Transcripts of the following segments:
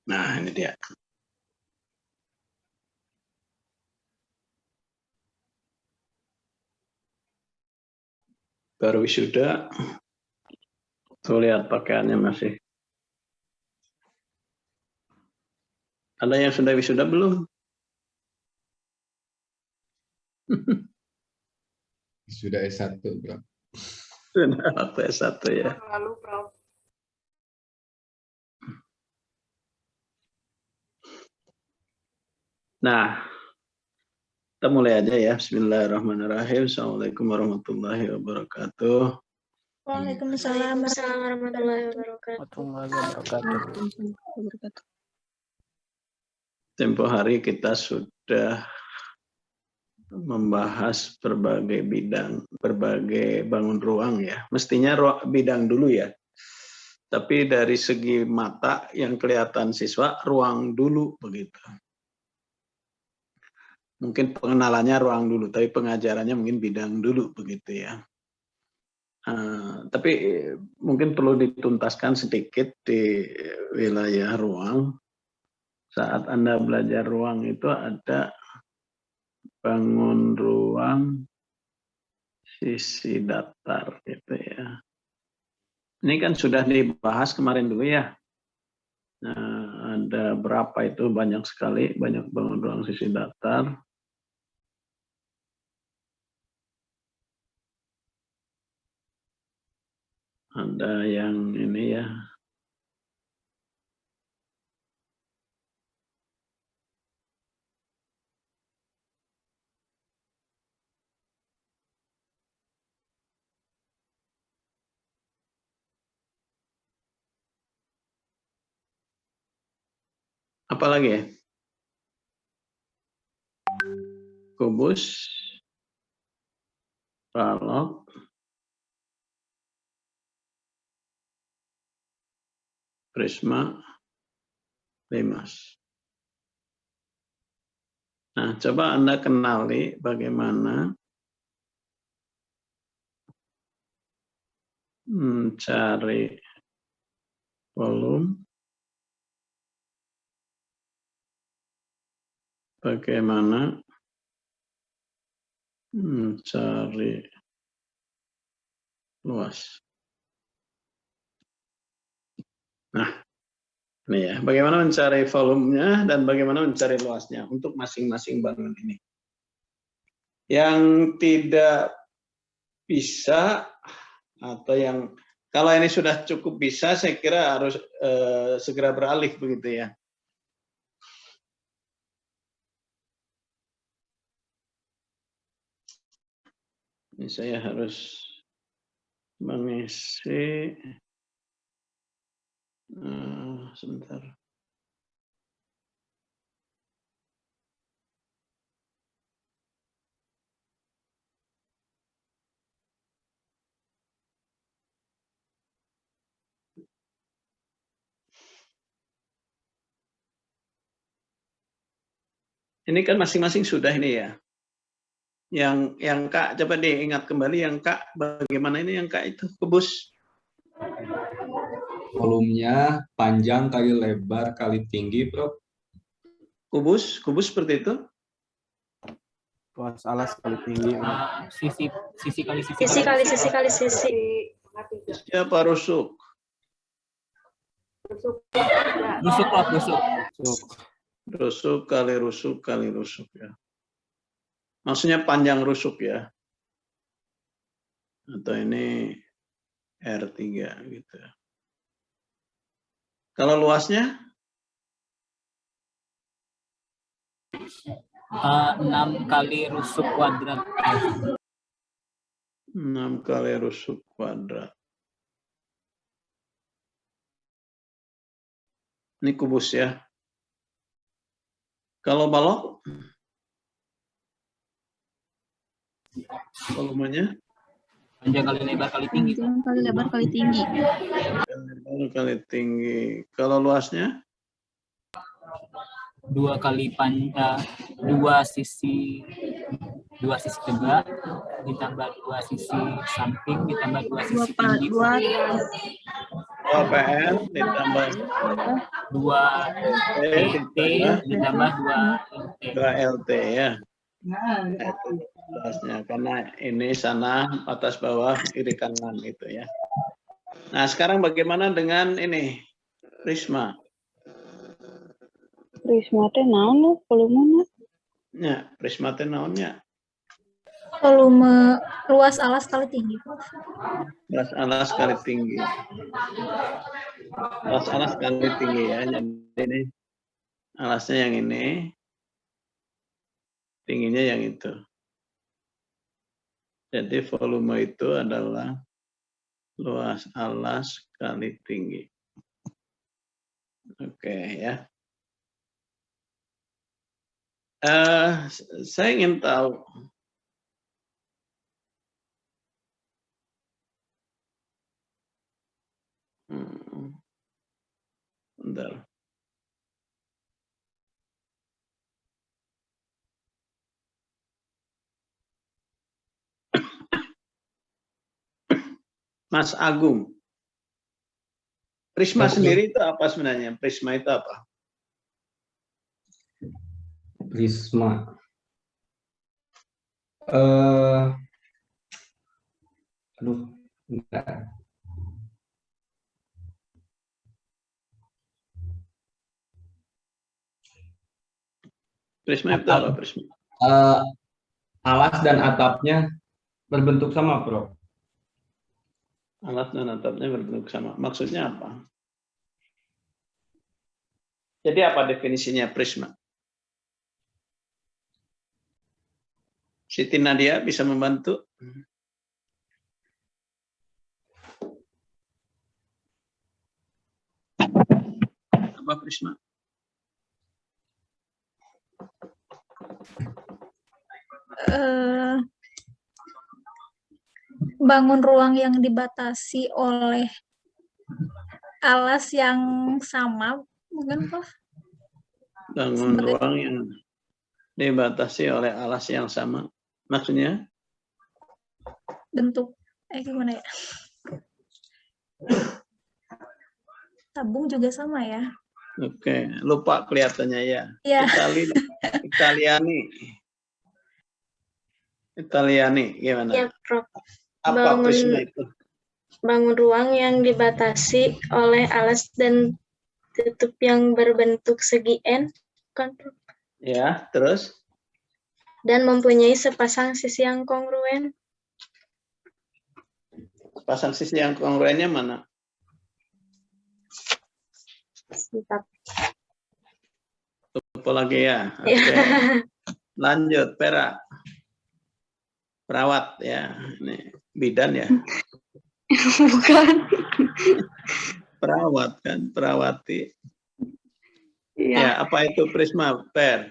Nah, ini dia. Baru wisuda, tuh lihat pakaiannya masih. Ada yang sudah wisuda belum? Sudah S1, Bro. Sudah waktu S1 ya. Lalu, Prof. Nah, kita mulai aja ya. Bismillahirrahmanirrahim. Assalamualaikum warahmatullahi wabarakatuh. Waalaikumsalam warahmatullahi wabarakatuh. Tempo hari kita sudah membahas berbagai bidang, berbagai bangun ruang ya. Mestinya bidang dulu ya. Tapi dari segi mata yang kelihatan siswa, ruang dulu begitu. Mungkin pengenalannya ruang dulu, tapi pengajarannya mungkin bidang dulu begitu ya. Tapi mungkin perlu dituntaskan sedikit di wilayah ruang. Saat Anda belajar ruang itu ada bangun ruang sisi datar gitu ya. Ini kan sudah dibahas kemarin dulu ya. Nah, ada berapa itu, banyak sekali, banyak bangun ruang sisi datar. Ada yang ini ya. Apa lagi ya? Kubus, balok, prisma, limas. Nah, coba Anda kenali bagaimana mencari volume, bagaimana mencari luas. Nah, ini ya, bagaimana mencari volumenya dan bagaimana mencari luasnya untuk masing-masing bangun ini. Yang tidak bisa atau yang kalau ini sudah cukup bisa, saya kira harus segera beralih begitu ya. Ini saya harus mengisi sebentar. Ini kan masing-masing sudah ini ya. Yang Kak, coba diingat kembali yang Kak, bagaimana ini yang Kak itu kubus? Volumenya panjang kali lebar kali tinggi, Prof. Kubus seperti itu? Luas alas kali tinggi. Sisi kali sisi. Siapa rusuk? Rusuk kali rusuk ya. Maksudnya panjang rusuk ya. Atau ini R3 gitu. Kalau luasnya? 6 kali rusuk kuadrat. 6 kali rusuk kuadrat. Ini kubus ya. Kalau balok? Volumenya? Panjang kali lebar kali tinggi. Panjang kali lebar kali tinggi. Kali tinggi. Kalau luasnya? 2 kali dua sisi tegak ditambah 2 sisi samping ditambah 2 sisi tinggi. 2 PN ditambah 2 LT ditambah 2 LT. 2 LT ya. Nah, itu jelasnya karena ini sana atas bawah kiri kanan itu ya. Nah, sekarang bagaimana dengan ini Risma? Risma teh naon lu volumenya? Ya, Risma teh naonnya? Volume luas alas kali tinggi. Luas alas kali tinggi. Luas alas kali tinggi ya. Jadi ini alasnya yang ini, tingginya yang itu. Jadi volume itu adalah luas alas kali tinggi. Oke ya. Saya ingin tahu bentar. Mas Agung, prisma sendiri itu apa sebenarnya? Prisma itu apa? Prisma. Aduh, enggak. Prisma itu apa? Prisma? Alas dan atapnya berbentuk sama, Bro. Alas dan atapnya berbentuk sama. Maksudnya apa? Jadi apa definisinya prisma? Siti Nadia bisa membantu? Apa prisma? Bangun ruang yang dibatasi oleh alas yang sama, bukan Prof? Bangun ruang yang dibatasi oleh alas yang sama. Maksudnya? Bentuk, gimana ya? Tabung juga sama ya? Oke, lupa kelihatannya ya. Ya. Italiani gimana? Ya, Prof. Apa prisma itu? Bangun ruang yang dibatasi oleh alas dan tutup yang berbentuk segi N, kan, Prof? Ya, terus? Dan mempunyai sepasang sisi yang kongruen. Sepasang sisi yang kongruennya mana? Sebentar. Lupa lagi ya. Oke. Lanjut, Pera. Perawat ya. Ini bidan ya. Bukan. Perawat kan, perawati. Iya. Ya, apa itu prisma, Per?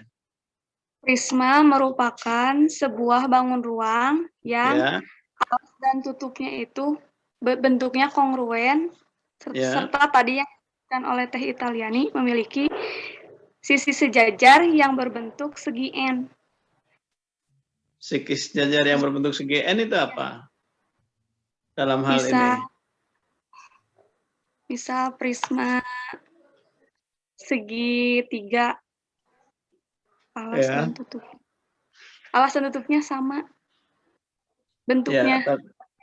Prisma merupakan sebuah bangun ruang yang alas dan tutupnya itu bentuknya kongruen serta tadi yang disebutkan oleh Teh Italiani memiliki sisi sejajar yang berbentuk segi N. Sisi sejajar yang berbentuk segi N itu apa? Dalam hal ini? Bisa prisma segi 3 alas dan tutup. Alas dan tutupnya sama bentuknya. Ya,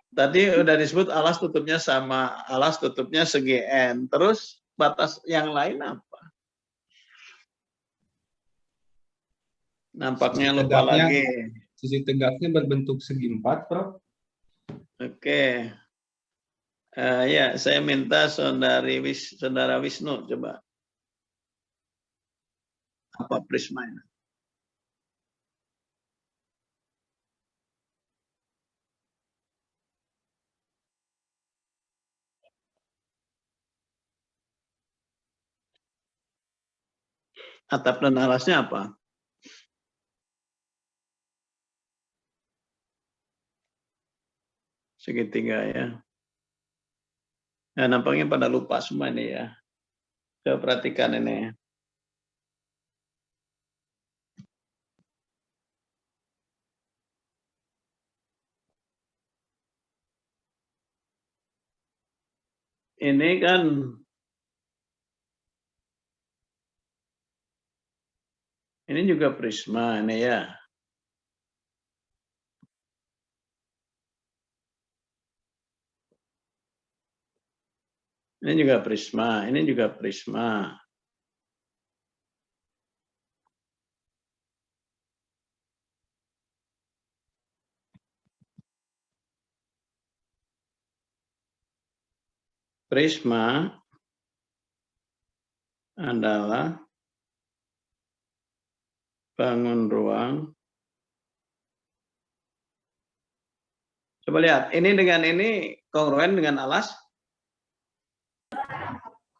tadi udah disebut alas tutupnya sama, alas tutupnya segi N. Terus batas yang lain apa? Nampaknya lupa lagi. Sisi tegaknya berbentuk segi 4, Prof. Oke. Ya, saya minta Saudara Wisnu coba. Apa prisma ini? Atap dan alasnya apa? Segitiga ya. Nah, nampaknya pada lupa semua ini ya. Coba perhatikan ini. ini kan ini juga prisma ini ya. Ini juga prisma, ini juga prisma. Prisma adalah bangun ruang. Coba lihat, ini dengan ini kongruen dengan alas?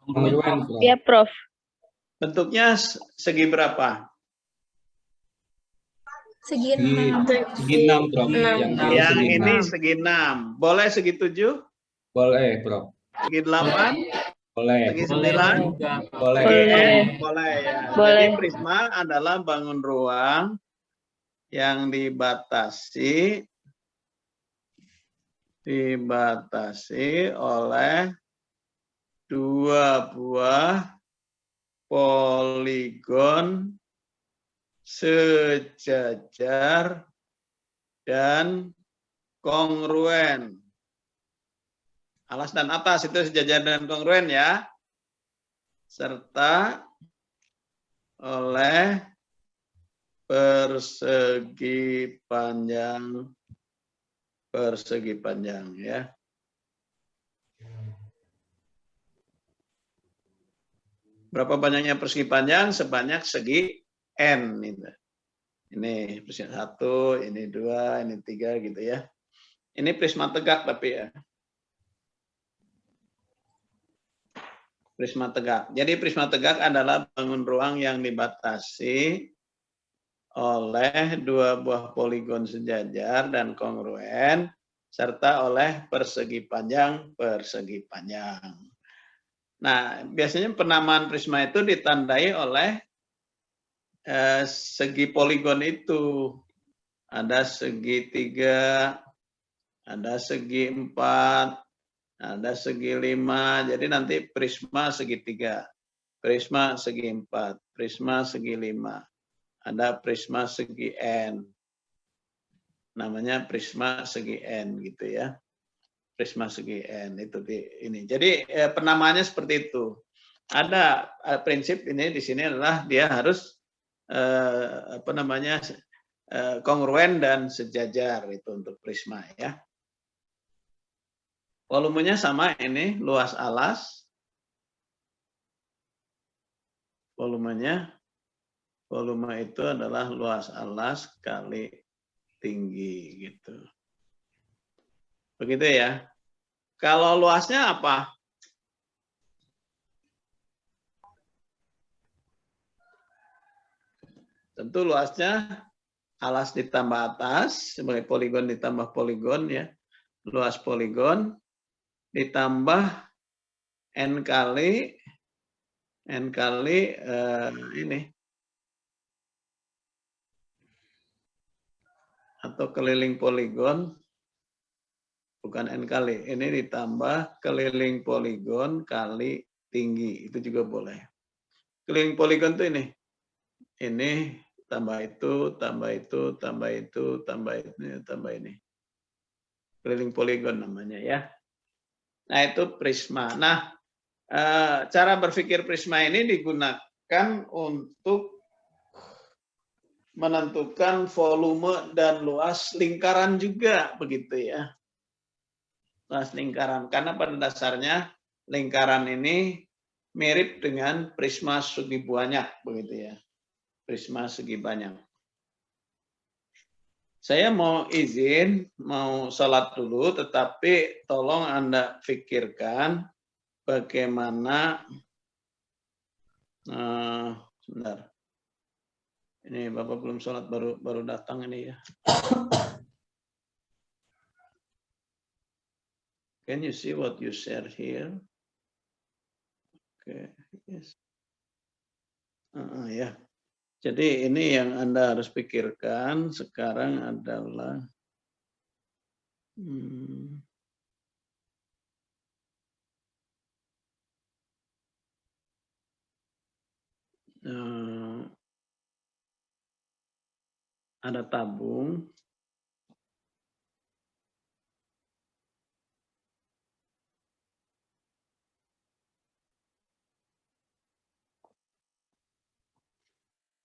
Kongruen, Prof. Ya, Prof. Bentuknya segi berapa? Segi 6. Segi 6, Prof. Yang ini segi 6. Boleh segi 7? Boleh, Prof. Segi 8? Boleh. Segi 9? Boleh. Boleh ya. Boleh. Jadi prisma adalah bangun ruang yang dibatasi oleh dua buah poligon sejajar dan kongruen. Alas dan atas itu sejajar dan kongruen ya. Serta oleh persegi panjang ya. Berapa banyaknya persegi panjang? Sebanyak segi N. Ini persegi 1, ini 2, ini 3 gitu ya. Ini prisma tegak tapi ya. Prisma tegak. Jadi prisma tegak adalah bangun ruang yang dibatasi oleh dua buah poligon sejajar dan kongruen serta oleh persegi panjang. Nah, biasanya penamaan prisma itu ditandai oleh segi poligon itu. Ada segi 3, ada segi 4, ada segi 5. Jadi nanti prisma segi 3, prisma segi 4, prisma segi 5. Ada prisma segi N. Namanya prisma segi N gitu ya. Prisma segi N itu ini. Jadi penamaannya seperti itu. Ada prinsip ini di sini adalah dia harus kongruen dan sejajar itu untuk prisma ya. Volumenya sama ini, luas alas. Volume itu adalah luas alas kali tinggi gitu. Begitu ya. Kalau luasnya apa? Tentu luasnya alas ditambah atas sebagai poligon ditambah poligon ya. Luas poligon ditambah N kali ini atau keliling poligon, bukan N kali, ini ditambah keliling poligon kali tinggi, itu juga boleh. Keliling poligon tuh ini tambah itu, tambah itu, tambah itu, tambah ini, tambah ini. Keliling poligon namanya ya. Nah itu prisma. Nah cara berpikir prisma ini digunakan untuk menentukan volume dan luas lingkaran juga begitu ya. Luas lingkaran karena pada dasarnya lingkaran ini mirip dengan prisma segi banyak begitu ya. Prisma segi banyak. Saya mau izin, mau sholat dulu, tetapi tolong Anda pikirkan bagaimana sebentar. Ini Bapak belum sholat, baru datang ini ya. Can you see what you share here? Okay, yes. Ya. Jadi ini yang Anda harus pikirkan sekarang adalah ada tabung.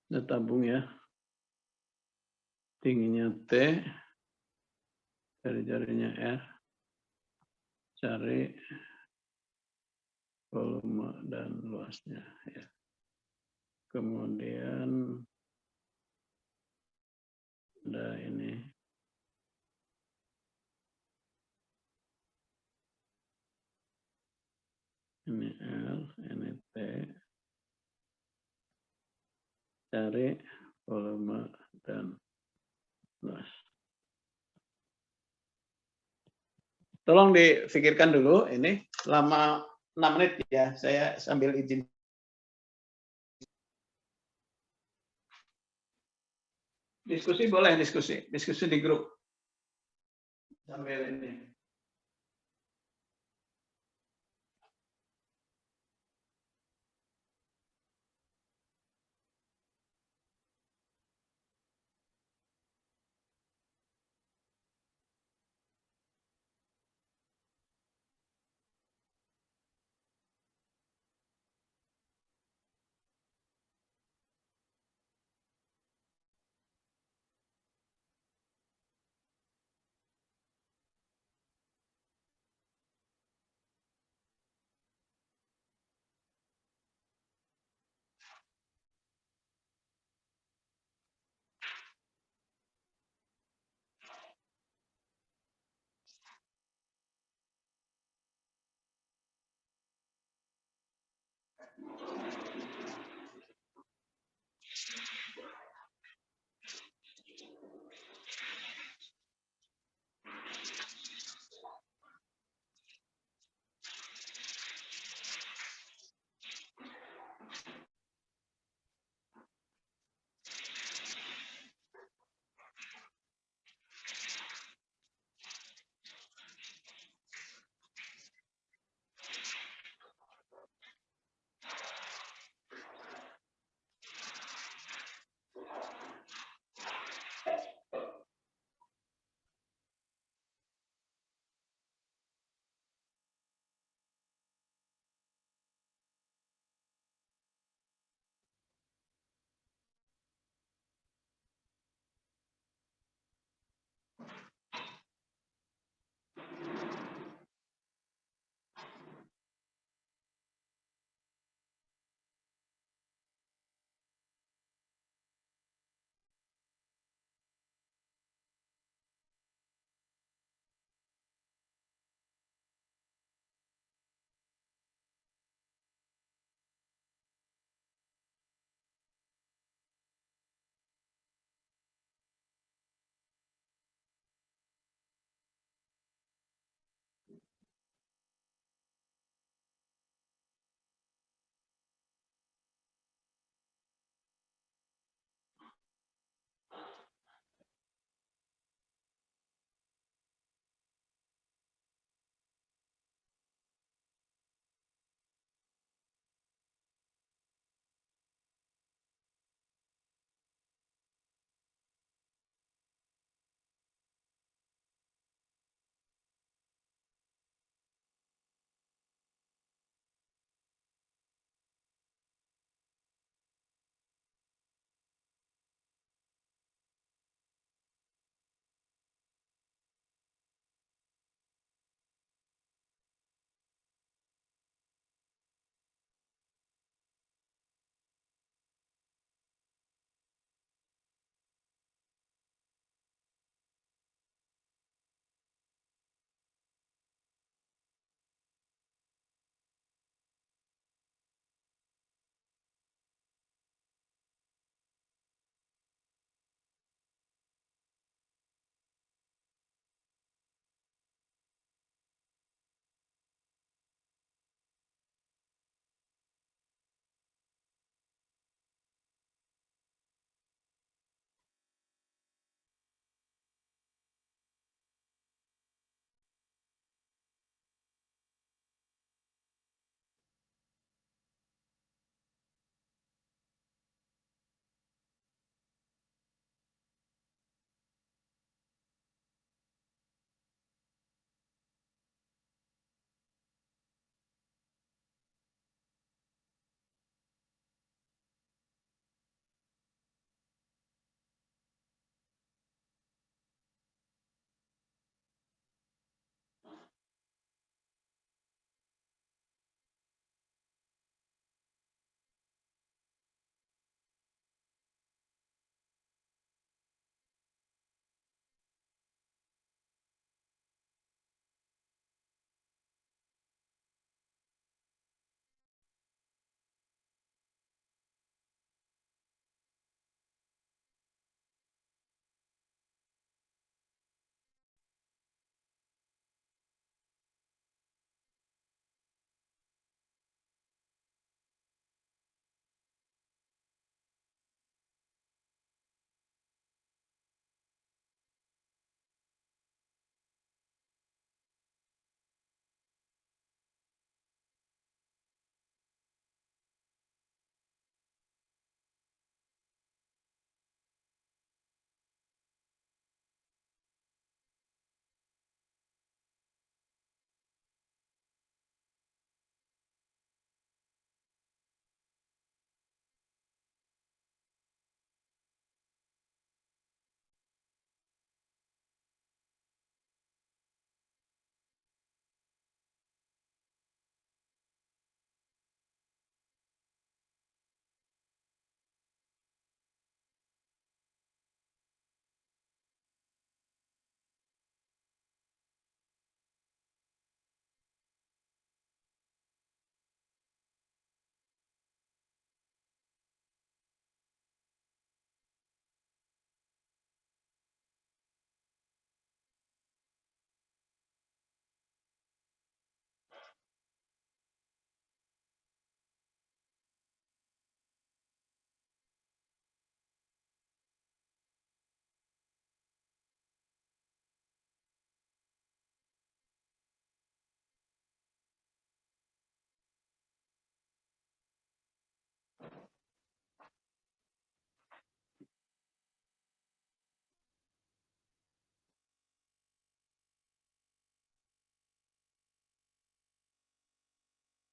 Ada tabung ya. Tingginya T, jari-jarinya R, cari volume dan luasnya. Ya. Kemudian ada ini. Ini L, ini T. Cari volume dan luas. Tolong difikirkan dulu, ini lama 6 menit ya, saya sambil izin. Diskusi boleh, diskusi di grup. Sambil ini.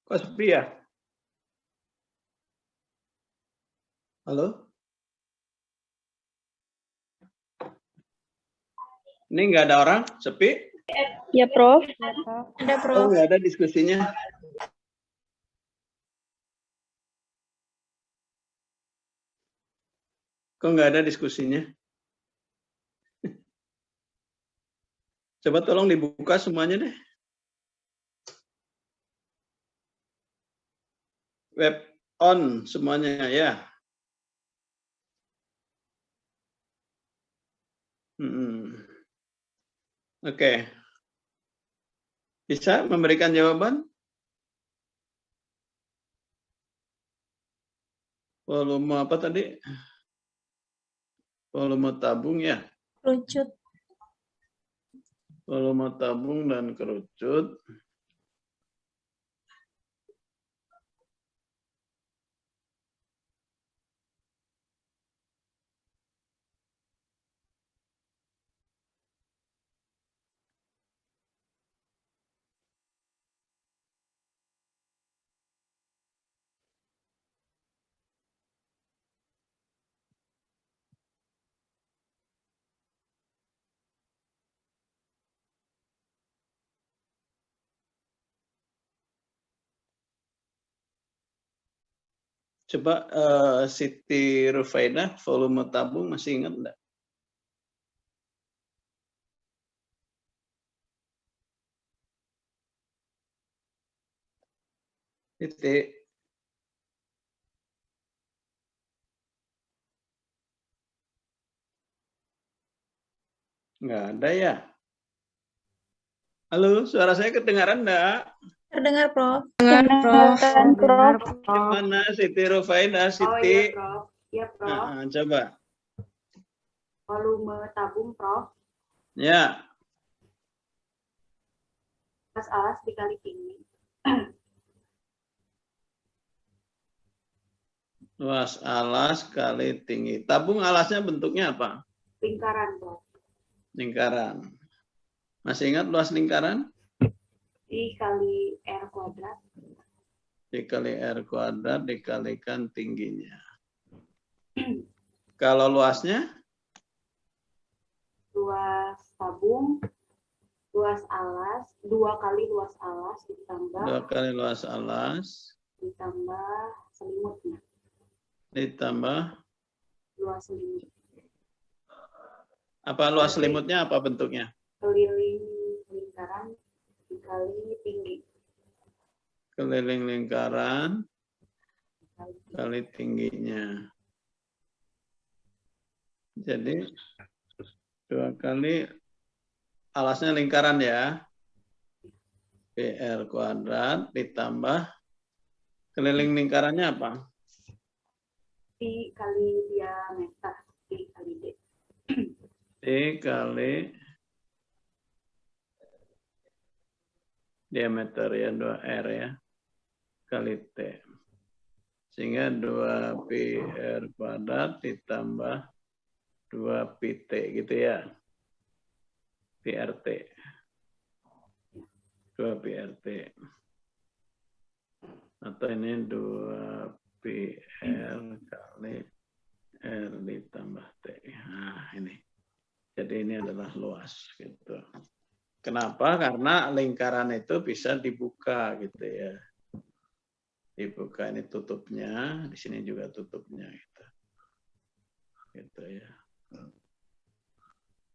Kok sepi ya? Halo? Ini nggak ada orang? Sepi? Ya, Prof. Ada, Oh, Prof. nggak ada diskusinya. Kok nggak ada diskusinya? Coba tolong dibuka semuanya deh. Web on semuanya ya. Oke. Bisa memberikan jawaban? Volume apa tadi? Volume tabung ya. Kerucut. Volume tabung dan kerucut. Coba Siti Rufaidah, volume tabung masih ingat enggak? Titik. Enggak ada ya? Halo, suara saya kedengaran enggak? Terdengar, Prof. Dengarkan, Prof. Gimana Siti Rufaidah, Siti? Oh iya, Prof. Iya, Prof. Coba. Volume tabung, Prof. Ya. Luas alas dikali tinggi. Luas alas kali tinggi. Tabung alasnya bentuknya apa? Lingkaran, Prof. Lingkaran. Masih ingat luas lingkaran? I kali R kuadrat. Dikali R kuadrat dikalikan tingginya. Kalau luasnya? Luas tabung, luas alas, 2 kali luas alas ditambah 2 kali luas alas. ditambah selimutnya. Ditambah. Luas selimut. Apa luas selimutnya apa bentuknya? Keliling lingkaran dikali tinggi. Keliling lingkaran kali tingginya. Jadi 2 kali alasnya lingkaran ya. PR kuadrat ditambah keliling lingkarannya apa? Pi kali diameter. Pi kali D. D kali diameter ya, 2R ya. Kali T. Sehingga 2PR kuadrat ditambah 2PT gitu ya. PRT. 2PRT. Atau ini 2PR kali R ditambah T. Nah, ini. Jadi ini adalah luas gitu. Kenapa? Karena lingkaran itu bisa dibuka gitu ya. Dibuka, ini tutupnya, di sini juga tutupnya gitu. Gitu ya.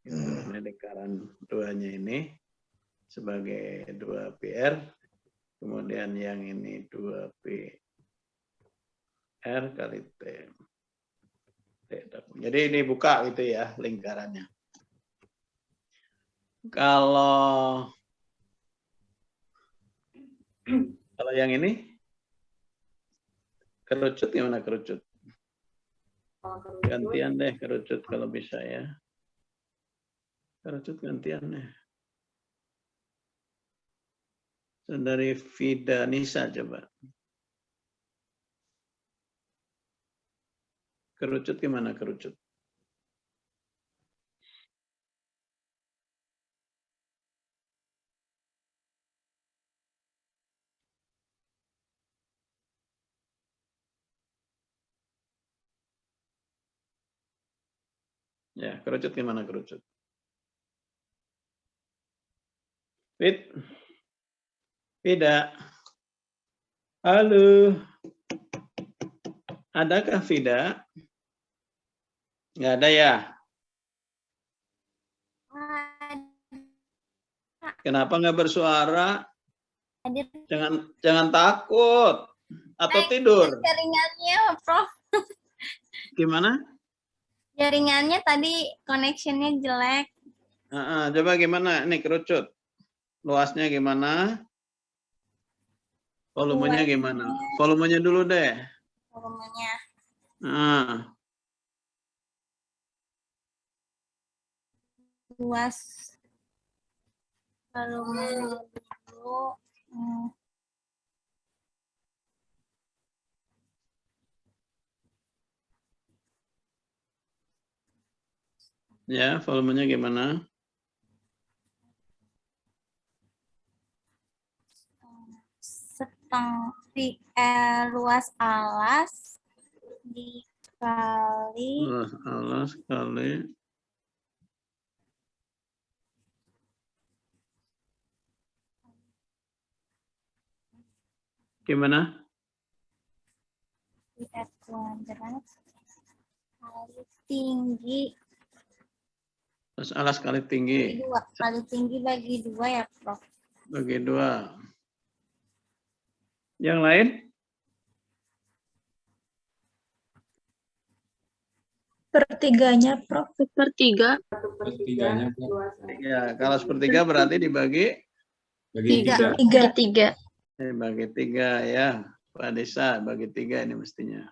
Gitu. Ini lingkaran 2-nya ini sebagai 2PR, kemudian yang ini 2PR kali T. Jadi ini buka gitu ya lingkarannya. Kalau yang ini kerucut gimana kerucut? Gantian deh kerucut kalau bisa ya. Kerucut gantian deh. Dari Vida Nisa coba. Kerucut gimana kerucut? Ya, kerucut gimana kerucut? Vida. Halo. Adakah Vida? Nggak ada ya? Kenapa nggak bersuara? Jangan takut. Atau tidur? Jaringannya, Prof. Gimana? Jaringannya tadi connection-nya jelek. Coba gimana? Ini kerucut. Luasnya gimana? Volumenya gimana? Volumenya dulu deh. Volumenya. Luas. Volumenya dulu. Ya, volumenya gimana? Luas alas dikali Luas alas kali gimana? PR kuadrat kali tinggi. Luas alas kali tinggi. Kali tinggi bagi 2 ya, Prof. Bagi 2. Yang lain? Sepertiganya, Prof. Sepertiganya, Prof. Ya, kalau sepertiga berarti dibagi? Bagi 3. Bagi 3 ya. Pak Desa, bagi 3 ini mestinya.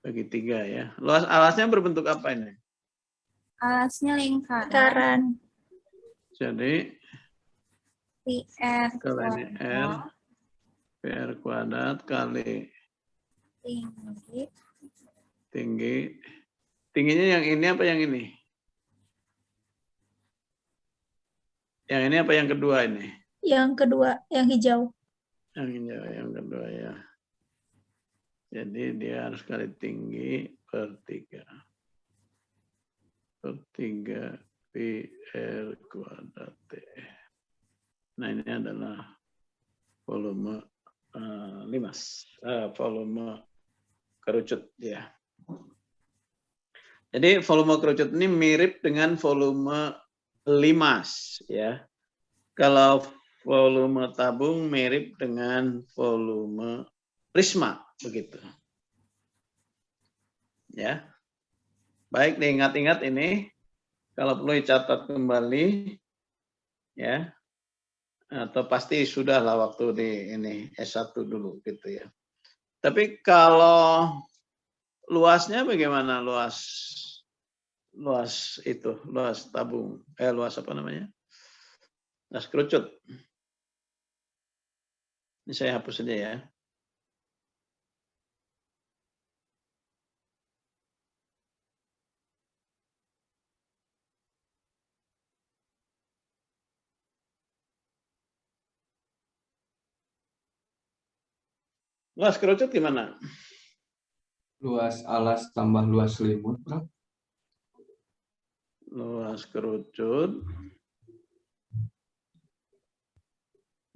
Bagi 3 ya. Luas alasnya berbentuk apa ini? Alasnya lingkaran. Jadi PR kalau ini R, PR kuadrat kali tinggi. Tingginya yang ini apa yang ini? Yang ini apa yang kedua ini? Yang kedua, yang hijau. Yang hijau, yang kedua ya. Jadi dia harus kali tinggi per 3. Per 3 PR kuadrat T. Nah ini adalah volume limas, volume kerucut ya. Jadi volume kerucut ini mirip dengan volume limas ya. Kalau volume tabung mirip dengan volume prisma begitu. Ya. Baik, diingat-ingat ini. Kalau perlu dicatat kembali ya. Atau pasti sudah lah waktu di ini S1 dulu gitu ya. Tapi kalau luasnya bagaimana? Luas tabung, luas apa namanya? Luas kerucut. Ini saya hapus saja ya. Luas kerucut gimana? Luas alas tambah luas selimut, Prof. Luas kerucut.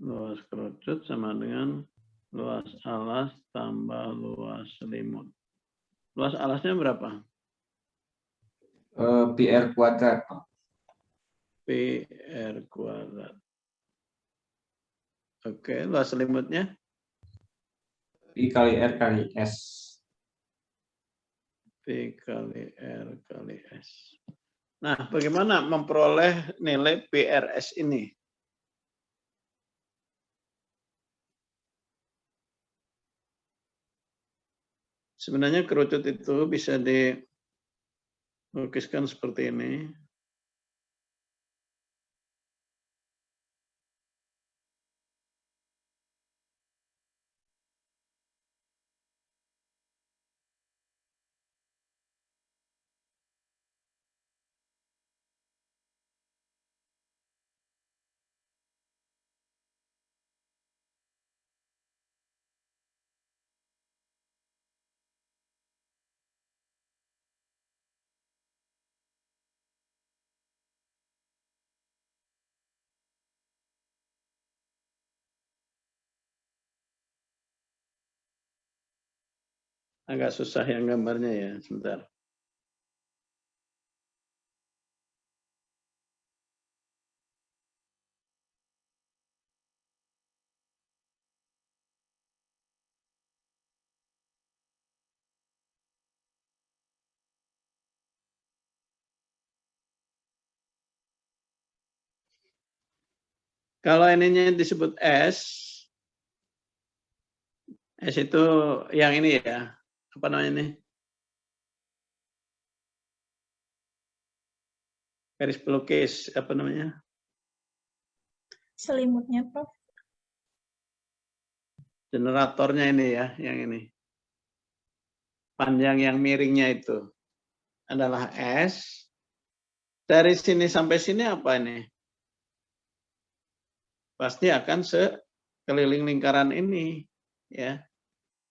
Luas kerucut sama dengan luas alas tambah luas selimut. Luas alasnya berapa? PR kuadrat, Prof. PR kuadrat. Oke, luas selimutnya? P kali R kali S. P kali R kali S. Nah, bagaimana memperoleh nilai PRS ini? Sebenarnya kerucut itu bisa dilukiskan seperti ini. Agak susah yang gambarnya ya, sebentar. Kalau ininya disebut S itu yang ini ya, apa namanya ini? Garis pelukis, apa namanya? Selimutnya, Prof. Generatornya ini ya, yang ini. Panjang yang miringnya itu adalah S. Dari sini sampai sini apa ini? Pasti akan sekeliling lingkaran ini, ya.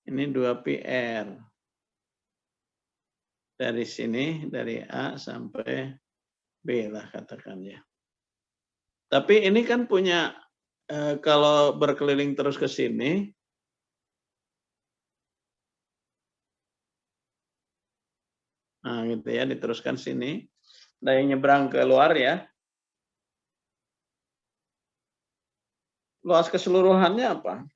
Ini 2πr. Dari sini, dari A sampai B lah katakan ya. Tapi ini kan punya, kalau berkeliling terus ke sini, nah gitu ya, diteruskan sini. Nah yang nyebrang ke luar ya. Luas keseluruhannya apa?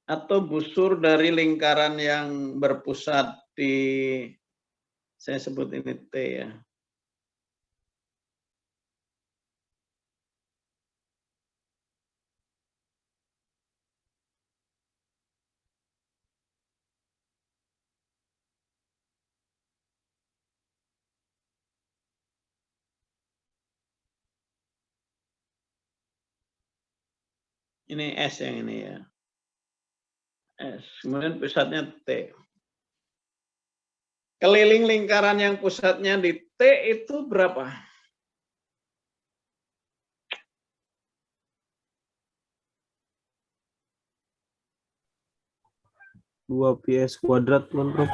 Atau busur dari lingkaran yang berpusat di, saya sebut ini T ya. Ini S yang ini ya. S. Kemudian pusatnya T. Keliling lingkaran yang pusatnya di T itu berapa? Dua PS kuadrat, kan, Prof?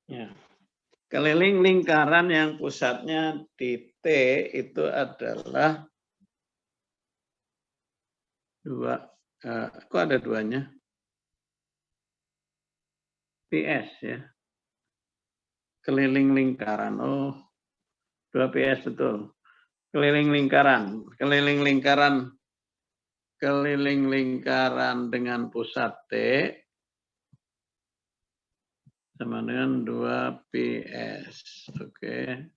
Ya. Keliling lingkaran yang pusatnya di T itu adalah 2, kok ada 2-nya? PS ya. Keliling lingkaran, oh 2 PS betul. Keliling lingkaran dengan pusat T sama dengan 2 PS. Oke.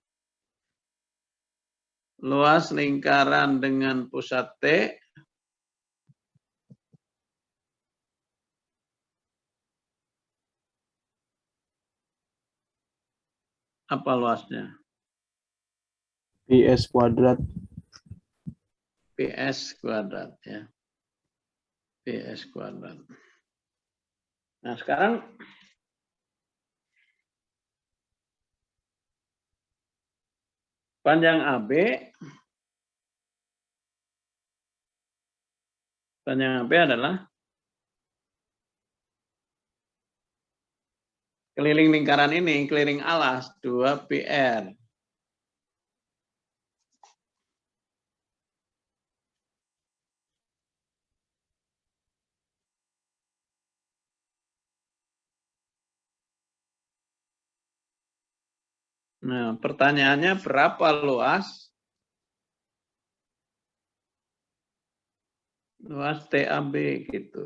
Luas lingkaran dengan pusat T apa luasnya? PS kuadrat. PS kuadrat ya. PS kuadrat. Nah, sekarang panjang AB adalah keliling lingkaran ini, keliling alas 2 PR. Nah, pertanyaannya berapa luas? Luas TAB gitu.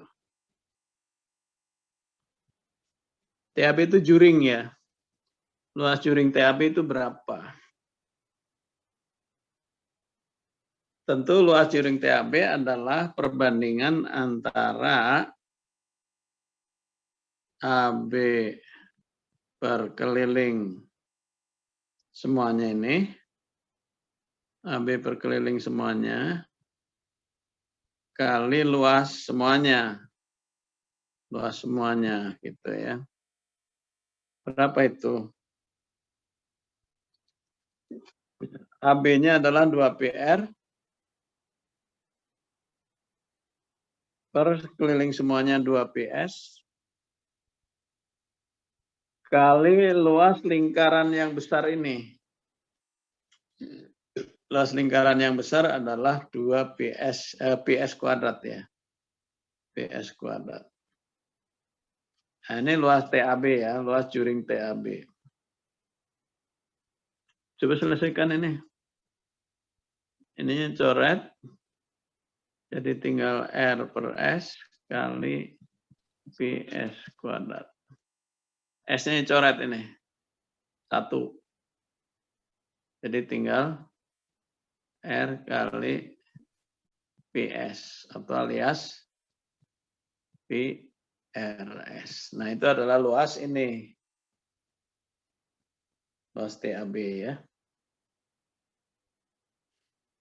TAB itu juring ya. Luas juring TAB itu berapa? Tentu luas juring TAB adalah perbandingan antara AB per keliling semuanya ini. AB per keliling semuanya kali luas semuanya. Luas semuanya gitu ya. Berapa itu? AB-nya adalah 2 PR. per keliling semuanya 2 PS kali luas lingkaran yang besar ini. Luas lingkaran yang besar adalah 2 PS kuadrat ya. PS kuadrat. Nah, ini luas TAB ya, luas juring TAB. Coba selesaikan ini. Ininya coret. Jadi tinggal R per S kali PS kuadrat. S-nya coret ini. 1. Jadi tinggal R kali PS atau alias PRS. Nah, itu adalah luas ini. Luas TAB ya.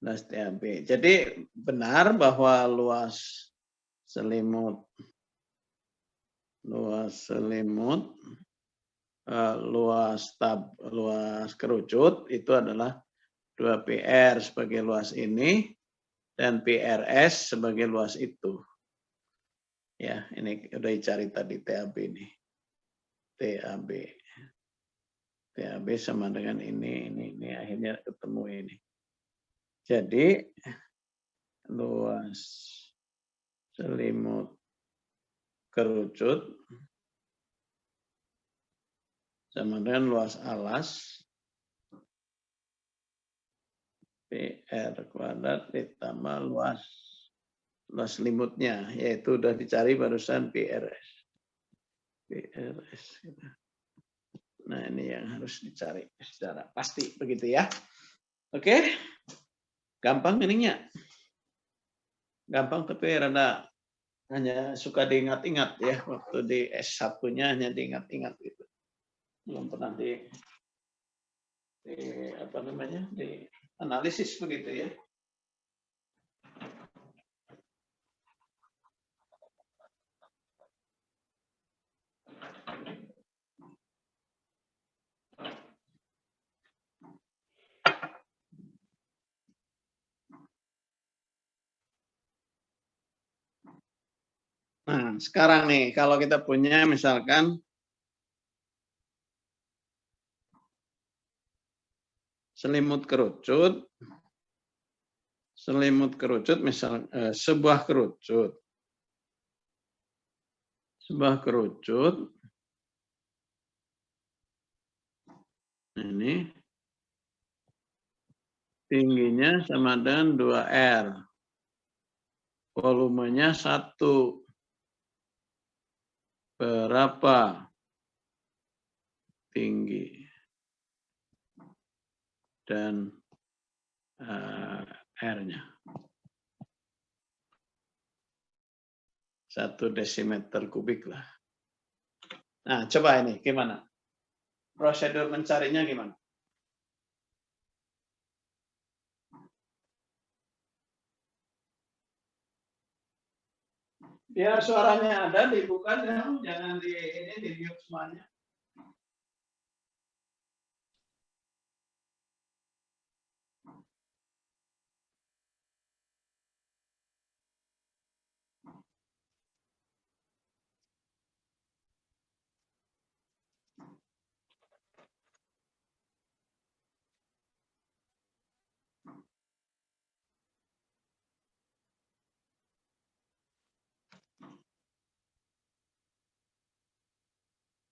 Luas TAB. Jadi benar bahwa luas selimut, luas kerucut itu adalah 2 PR sebagai luas ini dan PRS sebagai luas itu. Ya, ini udah dicari tadi TAB ini. TAB. TAB sama dengan ini akhirnya ketemu ini. Jadi luas selimut kerucut sama dengan luas alas PR kuadrat ditambah luas selimutnya, yaitu udah dicari barusan PRS. Nah, ini yang harus dicari secara pasti begitu ya. Oke. Gampang ininya. Gampang tapi rada hanya suka diingat-ingat ya, waktu di S1-nya hanya diingat-ingat gitu. Belum pernah di analisis begitu ya. Nah, sekarang nih kalau kita punya misalkan selimut kerucut misal sebuah kerucut ini tingginya sama dengan 2R, volumenya 1. Berapa tinggi dan R-nya? 1 desimeter kubik lah. Nah, coba ini gimana? Prosedur mencarinya gimana? Biar suaranya ada, dibuka jangan di mute semuanya.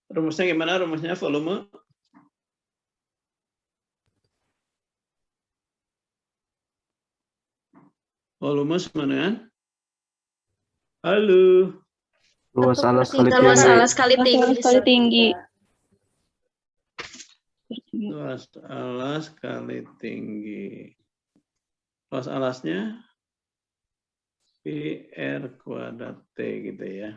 Rumusnya gimana? Rumusnya volume. Volume sama dengan? Halo. Luas alas kali tinggi. Luas alas kali tinggi. Luas alasnya PR kuadrat T gitu ya.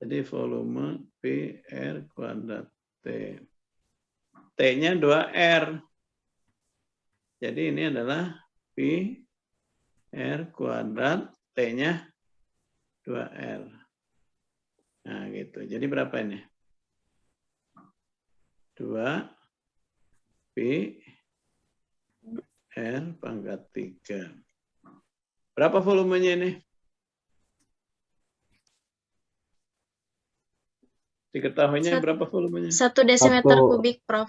Jadi volume PR kuadrat T. T-nya 2R. Jadi ini adalah PR kuadrat, T-nya 2R. Nah gitu. Jadi berapa ini? 2 PR pangkat 3. Berapa volumenya ini? Diketahuinya berapa volumenya? 1 desimeter kubik, Prof.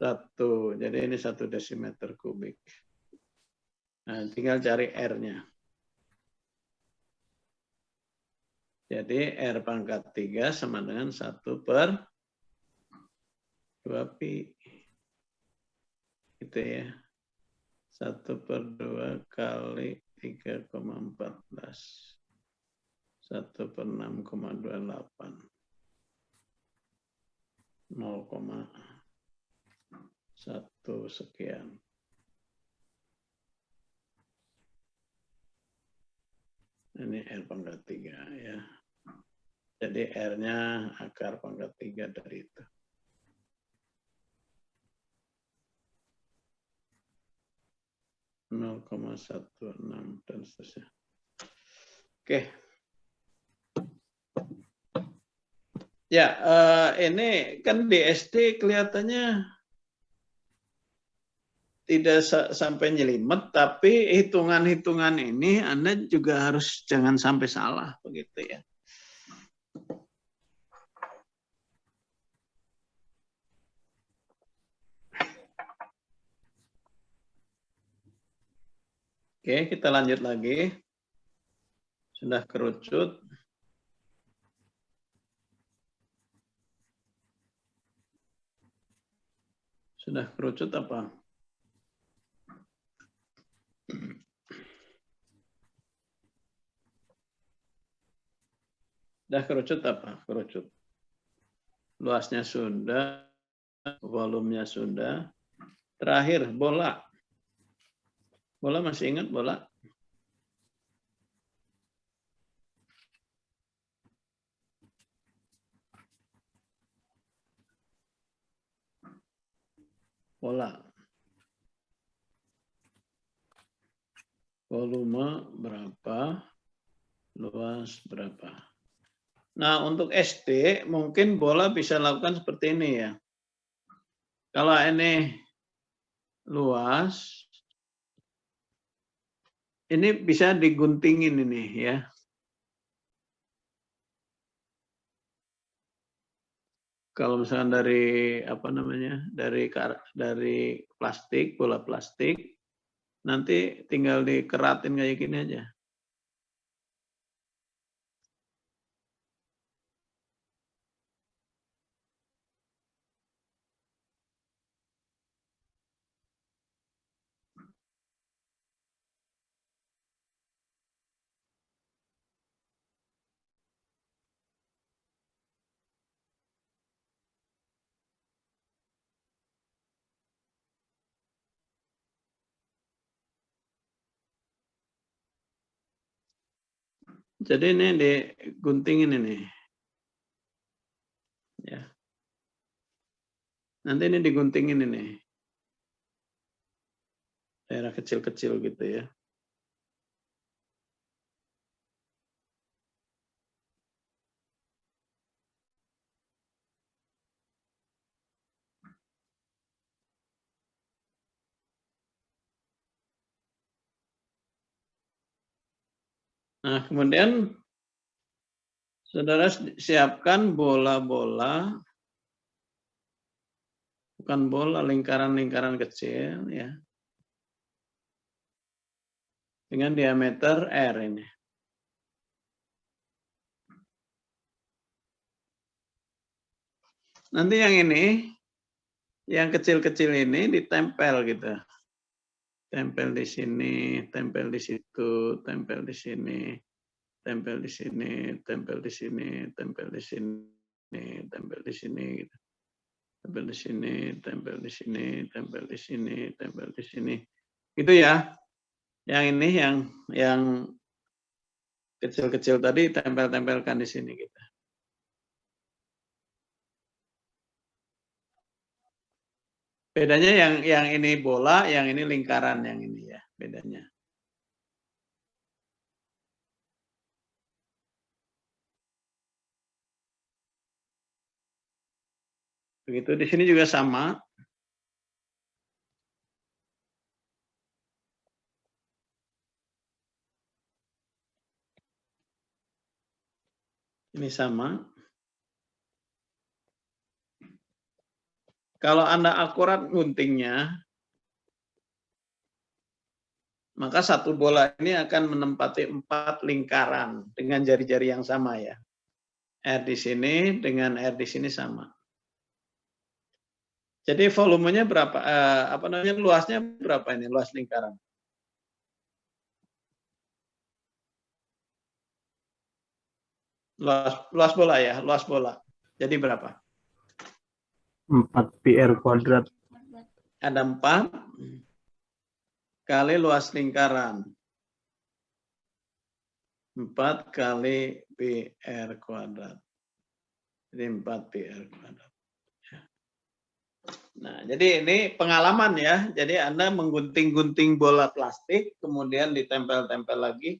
1. Jadi ini 1 desimeter kubik. Nah, tinggal cari R-nya. Jadi R pangkat 3 sama dengan 1/2pi. Gitu ya. 1/2 kali 3,14. 1/6,28. 0,1 sekian. Ini R pangkat 3 ya. Jadi R-nya akar pangkat 3 dari itu. (0,16) dan seterusnya. Oke. Ya, ini kan di SD kelihatannya tidak sampai nyelimet, tapi hitungan-hitungan ini Anda juga harus jangan sampai salah, begitu ya. Oke, kita lanjut lagi. Sudah kerucut. Sudah kerucut apa? Sudah kerucut apa? Kerucut. Luasnya sudah, volumenya sudah. Terakhir, bola. Bola masih ingat bola? Bola. Volume berapa? Luas berapa? Nah, untuk SD mungkin bola bisa lakukan seperti ini ya. Kalau ini luas, ini bisa diguntingin ini ya. Kalau misalnya dari apa namanya, dari plastik, bola plastik, nanti tinggal dikeratin kayak gini aja. Jadi ini diguntingin ini. Ya. Nanti ini diguntingin ini. Daerah kecil-kecil gitu ya. Nah, kemudian saudara siapkan bola-bola, bukan bola, lingkaran-lingkaran kecil ya. Dengan diameter R ini. Nanti yang ini, yang kecil-kecil ini ditempel gitu. Tempel di sini, tempel di situ, tempel di sini, tempel di sini, tempel di sini, tempel di sini, tempel di sini, gitu. Tempel di sini, tempel di sini, tempel di sini, tempel di sini. Gitu ya. Yang ini yang kecil-kecil tadi tempel-tempelkan di sini gitu. Bedanya yang ini bola, yang ini lingkaran, yang ini ya, bedanya. Begitu di sini juga sama. Ini sama. Kalau Anda akurat guntingnya, maka satu bola ini akan menempati 4 lingkaran dengan jari-jari yang sama ya. R di sini dengan R di sini sama. Jadi volumenya berapa? Luasnya berapa ini? Luas lingkaran. Luas bola ya, luas bola. Jadi berapa? 4 PR kuadrat. Ada 4 kali luas lingkaran. 4 kali PR kuadrat. Jadi 4 PR kuadrat. Nah, jadi ini pengalaman ya. Jadi Anda menggunting-gunting bola plastik, kemudian ditempel-tempel lagi,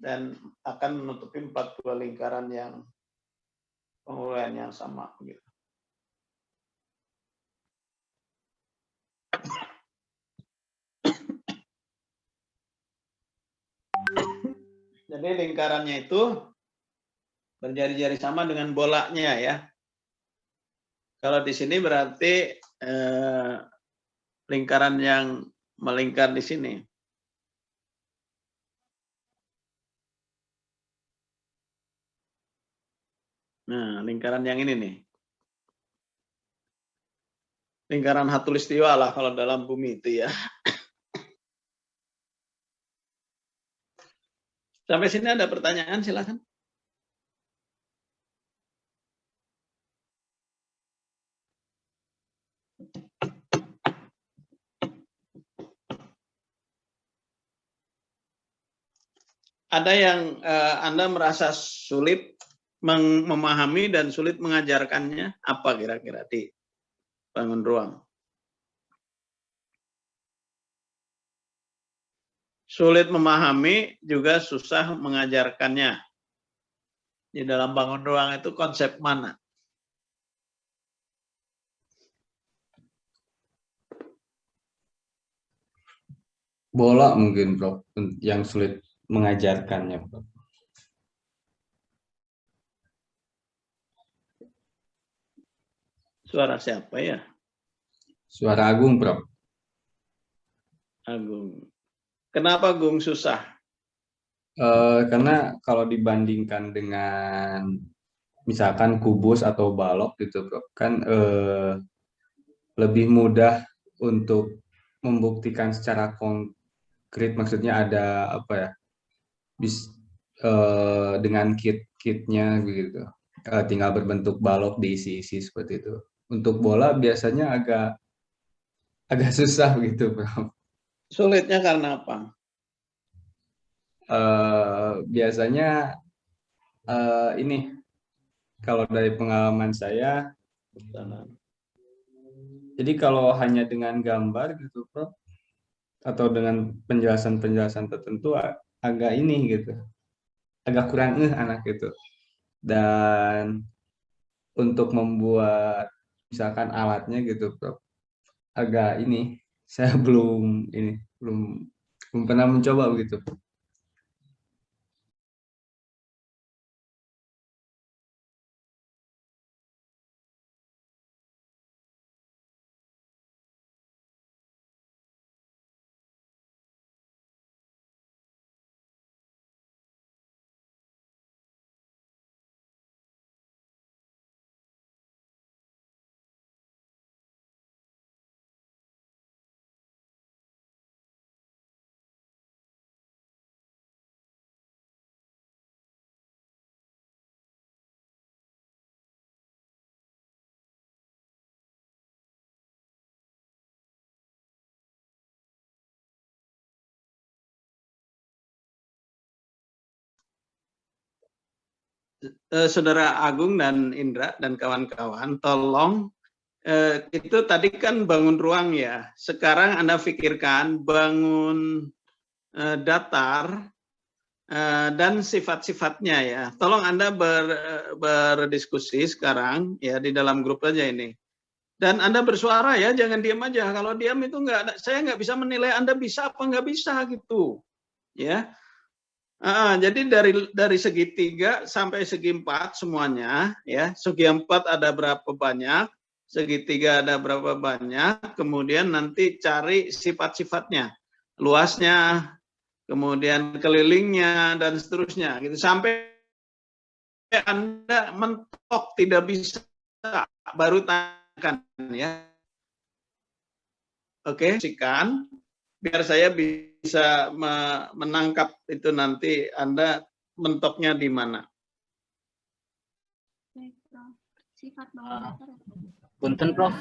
dan akan menutupi 4 buah lingkaran yang penguruan yang sama. Gitu. Jadi lingkarannya itu berjari-jari sama dengan bolanya ya. Kalau di sini berarti lingkaran yang melingkar di sini. Nah, lingkaran yang ini nih. Lingkaran khatulistiwa lah kalau dalam bumi itu ya. Sampai sini ada pertanyaan, silakan. Ada yang Anda merasa sulit memahami dan sulit mengajarkannya, apa kira-kira di bangun ruang? Sulit memahami juga susah mengajarkannya. Di dalam bangun ruang itu konsep mana? Bola mungkin, Prof, yang sulit mengajarkannya, Prof. Suara siapa ya? Suara Agung, Prof. Agung. Kenapa Agung susah? Karena kalau dibandingkan dengan misalkan kubus atau balok gitu, Prof, kan lebih mudah untuk membuktikan secara konkret, maksudnya ada apa ya? Dengan kitnya gitu. Tinggal berbentuk balok diisi-isi seperti itu. Untuk bola biasanya agak susah gitu, Prof. Sulitnya karena apa? Biasanya ini kalau dari pengalaman saya, jadi kalau hanya dengan gambar gitu, Prof, atau dengan penjelasan-penjelasan tertentu agak ini gitu, agak kurang anak gitu. Dan untuk membuat misalkan alatnya gitu, Prof, agak ini saya belum pernah mencoba begitu. Saudara Agung dan Indra dan kawan-kawan, tolong itu tadi kan bangun ruang ya. Sekarang Anda pikirkan bangun datar dan sifat-sifatnya ya. Tolong Anda berdiskusi sekarang ya di dalam grup aja ini. Dan Anda bersuara ya, jangan diam aja. Kalau diam itu saya nggak bisa menilai Anda bisa apa nggak bisa gitu. Ya. Jadi dari segi 3 sampai segi 4 semuanya ya. Segi 4 ada berapa banyak, segitiga ada berapa banyak, kemudian nanti cari sifat-sifatnya, luasnya, kemudian kelilingnya, dan seterusnya. Gitu. Sampai Anda mentok tidak bisa, baru tanyakan ya. Oke, sikan biar saya bisa menangkap itu nanti Anda mentoknya di mana. Sifat bangun datar. Punten Prof,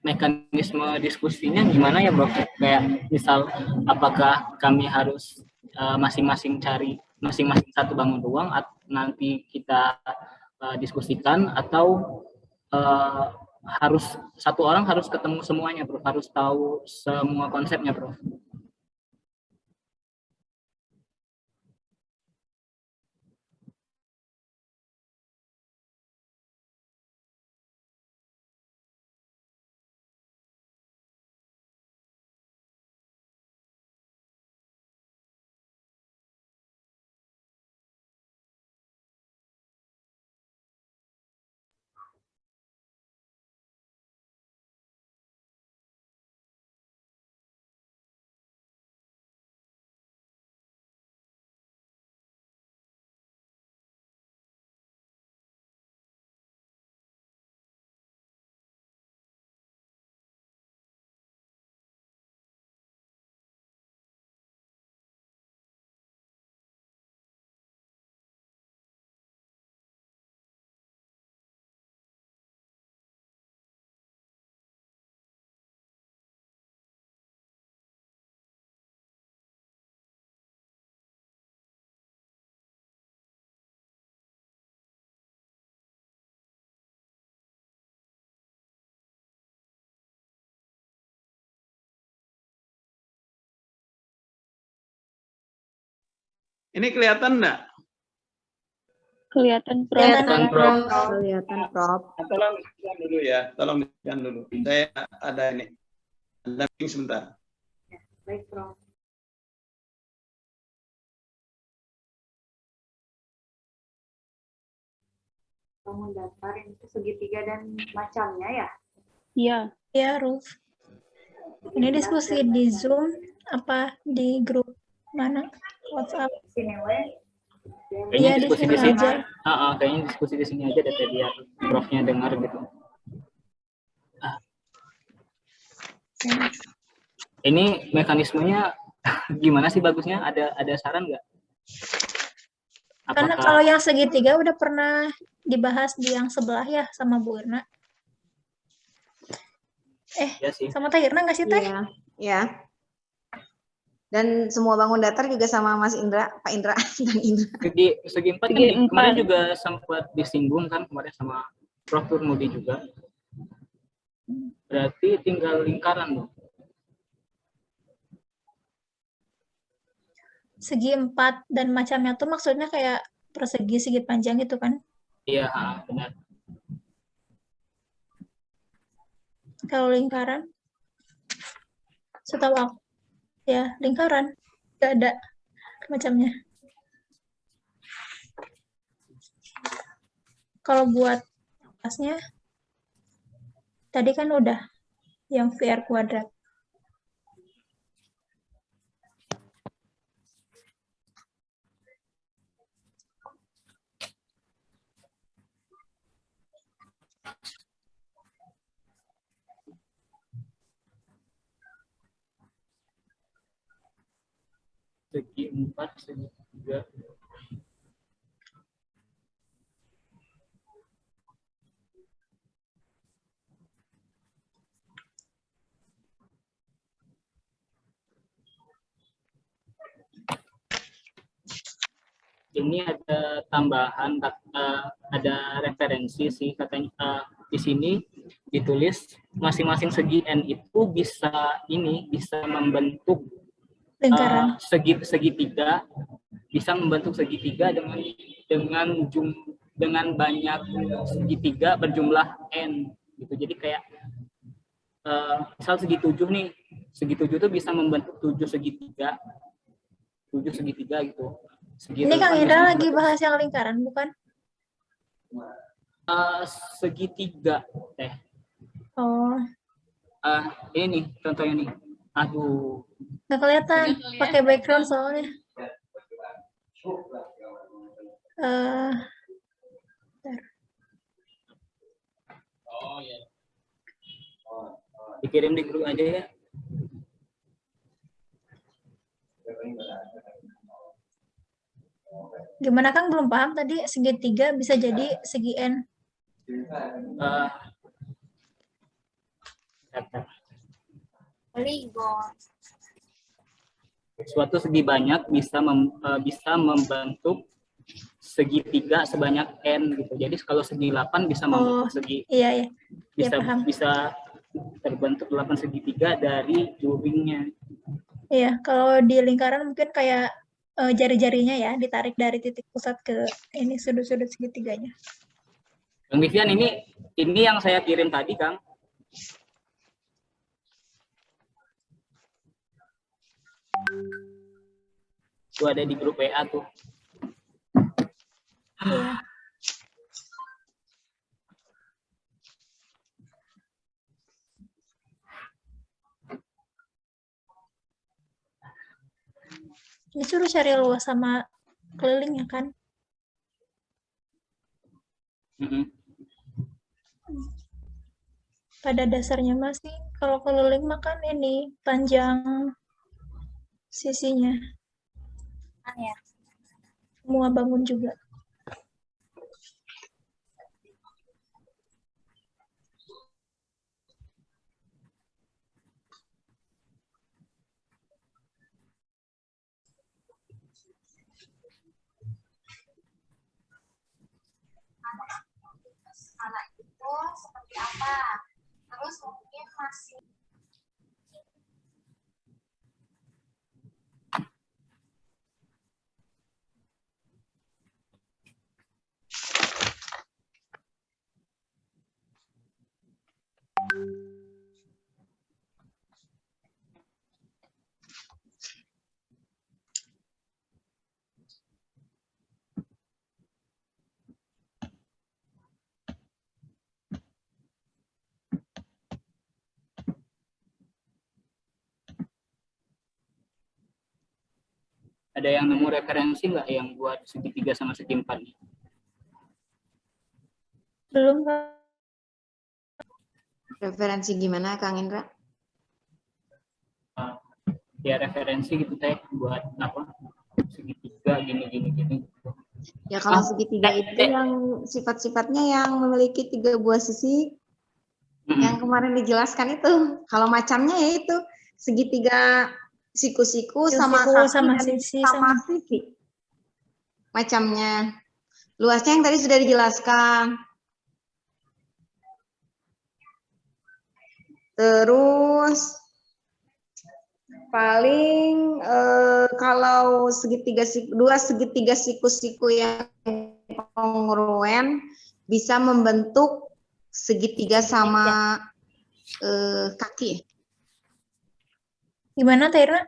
mekanisme diskusinya gimana ya Prof? Kayak misal apakah kami harus masing-masing cari masing-masing satu bangun ruang nanti kita diskusikan, atau harus satu orang harus ketemu semuanya Prof, harus tahu semua konsepnya Prof? Ini kelihatan enggak? Kelihatan Prof. Kelihatan Prof. Kelihatan Prof. Tolong dihentikan dulu ya, tolong dihentikan dulu. Saya ada ini, ada meeting sebentar. Ya, baik Prof. Bangun datar itu segitiga dan macamnya ya? Iya. Ya, Ruf. Ini diskusi di Zoom apa di grup mana? WhatsApp. Sini we. Kayaknya Iya, di diskusi sini di sini aja. kayaknya diskusi di sini aja deh biar Profnya dengar gitu. Ini mekanismenya gimana sih bagusnya? Ada saran nggak? Karena kalau yang segitiga udah pernah dibahas di yang sebelah ya sama Bu Irna. Ya sih. Sama Teh Irna nggak sih Teh? Iya, ya. Dan semua bangun datar juga sama Mas Indra, Pak Indra dan Indra. Segi empat kan kemarin juga sempat disinggung kan kemarin sama Prof Nurmudi juga. Berarti tinggal lingkaran dong. Segi empat dan macamnya tuh maksudnya kayak persegi, segi panjang gitu kan? Iya, benar. Kalau lingkaran, setahu aku, ya lingkaran, nggak ada macamnya. Kalau buat atasnya, tadi kan udah yang VR kuadrat. Segi 4, segi 3. Ini ada tambahan, ada referensi sih katanya di sini ditulis masing-masing segi N itu bisa membentuk segitiga, bisa membentuk segitiga dengan banyak segitiga berjumlah N gitu. Jadi kayak misal segi 7 nih, segi 7 itu bisa membentuk 7 segitiga gitu. Ini Kang Indra lagi bahas yang lingkaran, bukan? segitiga teh. Oh. Ini nih contohnya nih. Aduh. Nggak kelihatan. Pakai background soalnya. Dikirim di grup aja ya. Gimana Kang, belum paham tadi segitiga bisa jadi segi N. Poligon. Suatu segi banyak bisa membentuk segitiga sebanyak N gitu. Jadi kalau segi 8 bisa membentuk segi iya. Bisa terbentuk 8 segitiga dari juringnya. Iya, kalau di lingkaran mungkin kayak jari-jarinya ya ditarik dari titik pusat ke ini sudut-sudut segitiganya. Bang Vivian, ini yang saya kirim tadi, Kang. Itu ada di grup WA tuh. Iya. Disuruh cari luas sama keliling ya kan? Pada dasarnya masih kalau keliling makan ini panjang sisinya. Ya. Semua bangun juga. Skala itu seperti apa? Terus mungkin masih Ada yang nemu referensi nggak yang buat segitiga sama segi 4 nih? Belum, Kak. Referensi gimana, Kang Indra? Ya referensi gitu teh buat apa? Segitiga gini. Ya kalau segitiga itu yang sifat-sifatnya yang memiliki 3 buah sisi yang kemarin dijelaskan itu. Kalau macamnya yaitu segitiga siku-siku sama sisi. Macamnya. Luasnya yang tadi sudah dijelaskan. Terus paling kalau dua segitiga siku-siku yang kongruen bisa membentuk segitiga sama kaki. Gimana Taira?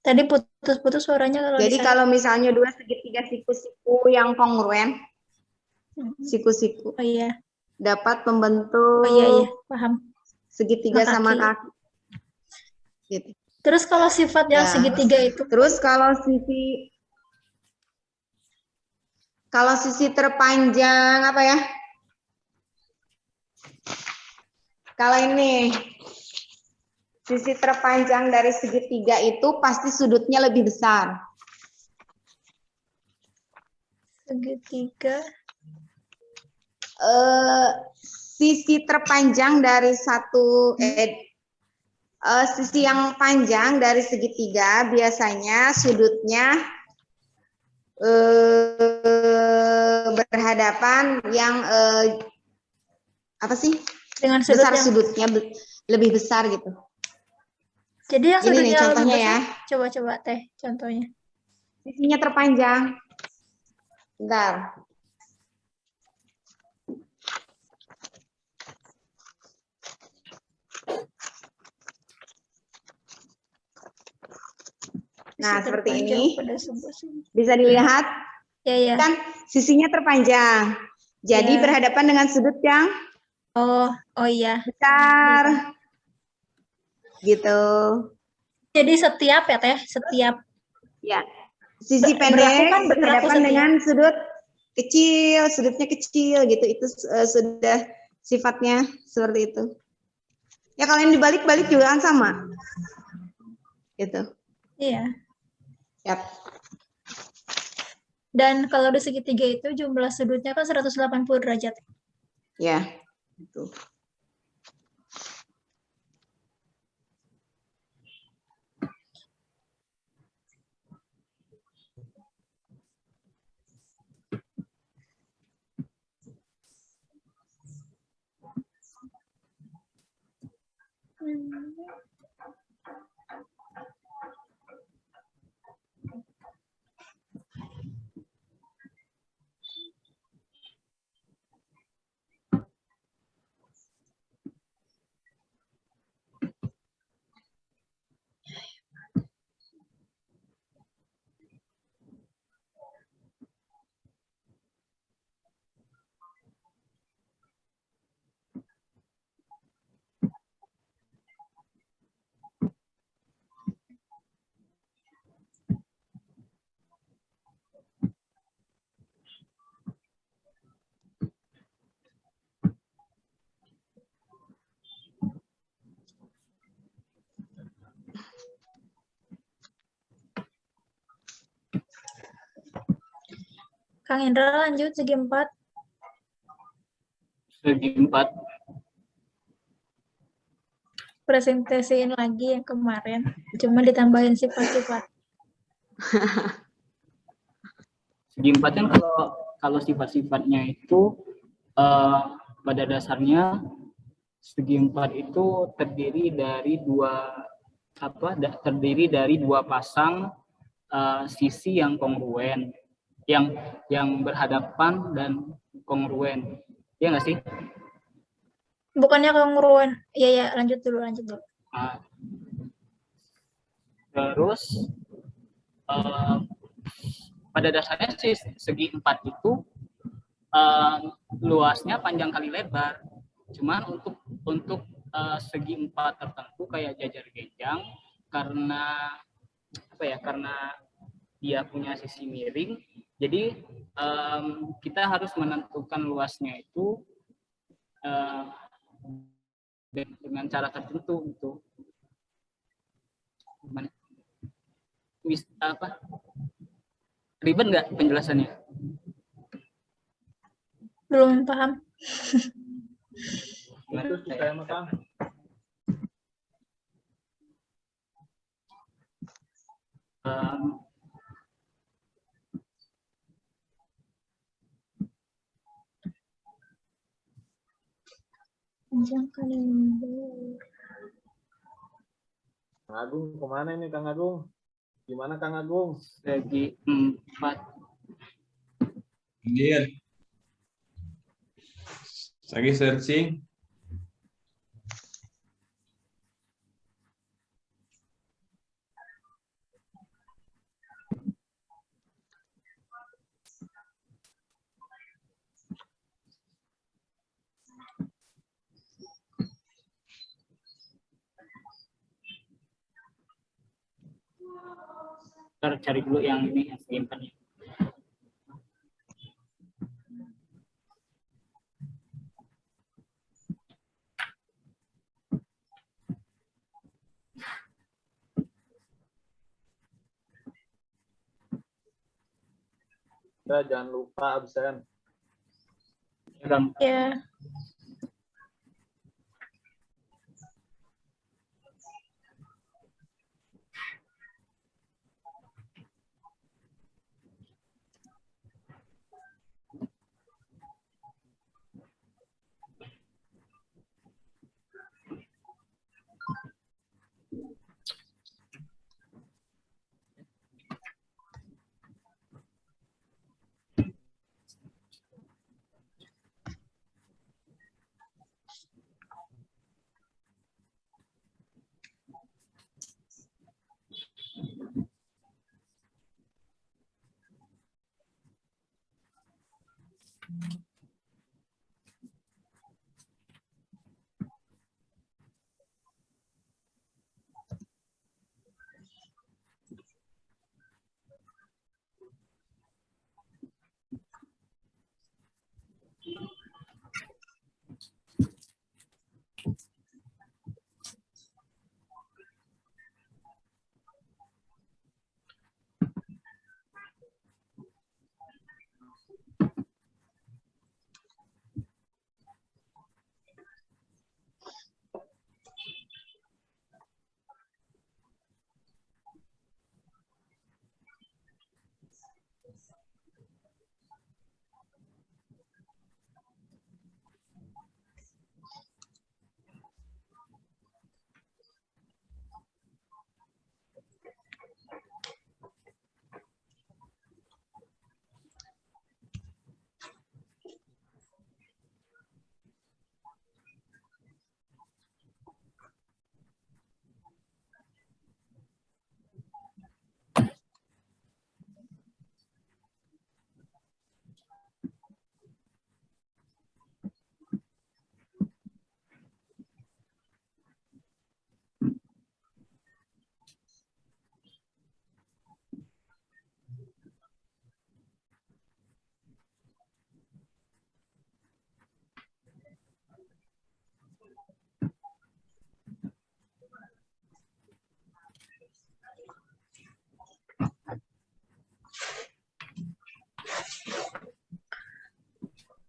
Tadi putus-putus suaranya kalau jadi kalau misalnya dua segitiga siku-siku yang kongruen, siku-siku dapat membentuk paham. Segitiga sama kaki. Gitu. Terus kalau sifat yang segitiga itu? Terus kalau sisi terpanjang apa ya? Kalau ini sisi terpanjang dari segitiga itu pasti sudutnya lebih besar. Segitiga. Sisi terpanjang dari sisi yang panjang dari segitiga biasanya sudutnya berhadapan yang apa sih? Dengan sudut besar sudutnya lebih besar gitu. Jadi yang ini nih contohnya ya. Coba Teh contohnya. Sisinya terpanjang. Bentar. Nah, seperti ini. Bisa dilihat? Ya. Kan sisinya terpanjang. Jadi Ya. berhadapan dengan sudut yang Oh iya. besar. Gitu. Jadi setiap ya Teh, setiap Ya. Sisi berlaku pendek kan berlaku berhadapan setiap. dengan sudut kecil, sudutnya kecil gitu. Itu sudah sifatnya seperti itu. Ya kalau yang dibalik-balik juga kan sama. Gitu. Iya. Yap. Dan kalau di segitiga itu jumlah sudutnya kan 180 derajat. Ya. Itu. Kang Indra lanjut segi 4. Segi 4. Presentasiin lagi yang kemarin. Cuma ditambahin sifat-sifat. Segi 4 kan kalau sifat-sifatnya itu pada dasarnya segi 4 itu terdiri dari dua pasang sisi yang kongruen, yang berhadapan dan kongruen. Iya nggak sih? Bukannya kongruen. Iya, lanjut dulu. Terus pada dasarnya segi 4 itu luasnya panjang kali lebar. Cuman untuk segi 4 tertentu kayak jajar genjang, karena dia punya sisi miring, jadi kita harus menentukan luasnya itu dengan cara tertentu gitu. Gimana? Ribet nggak penjelasannya? Belum paham. Itu saya makan. Panjang kali lebar. Kang Agung kemana ini Kang Agung? Gimana Kang Agung? Segi 4. Lihat. Lagi searching. Ntar cari dulu yang ini, yang segi 4 nya. Jangan lupa absen. Ya.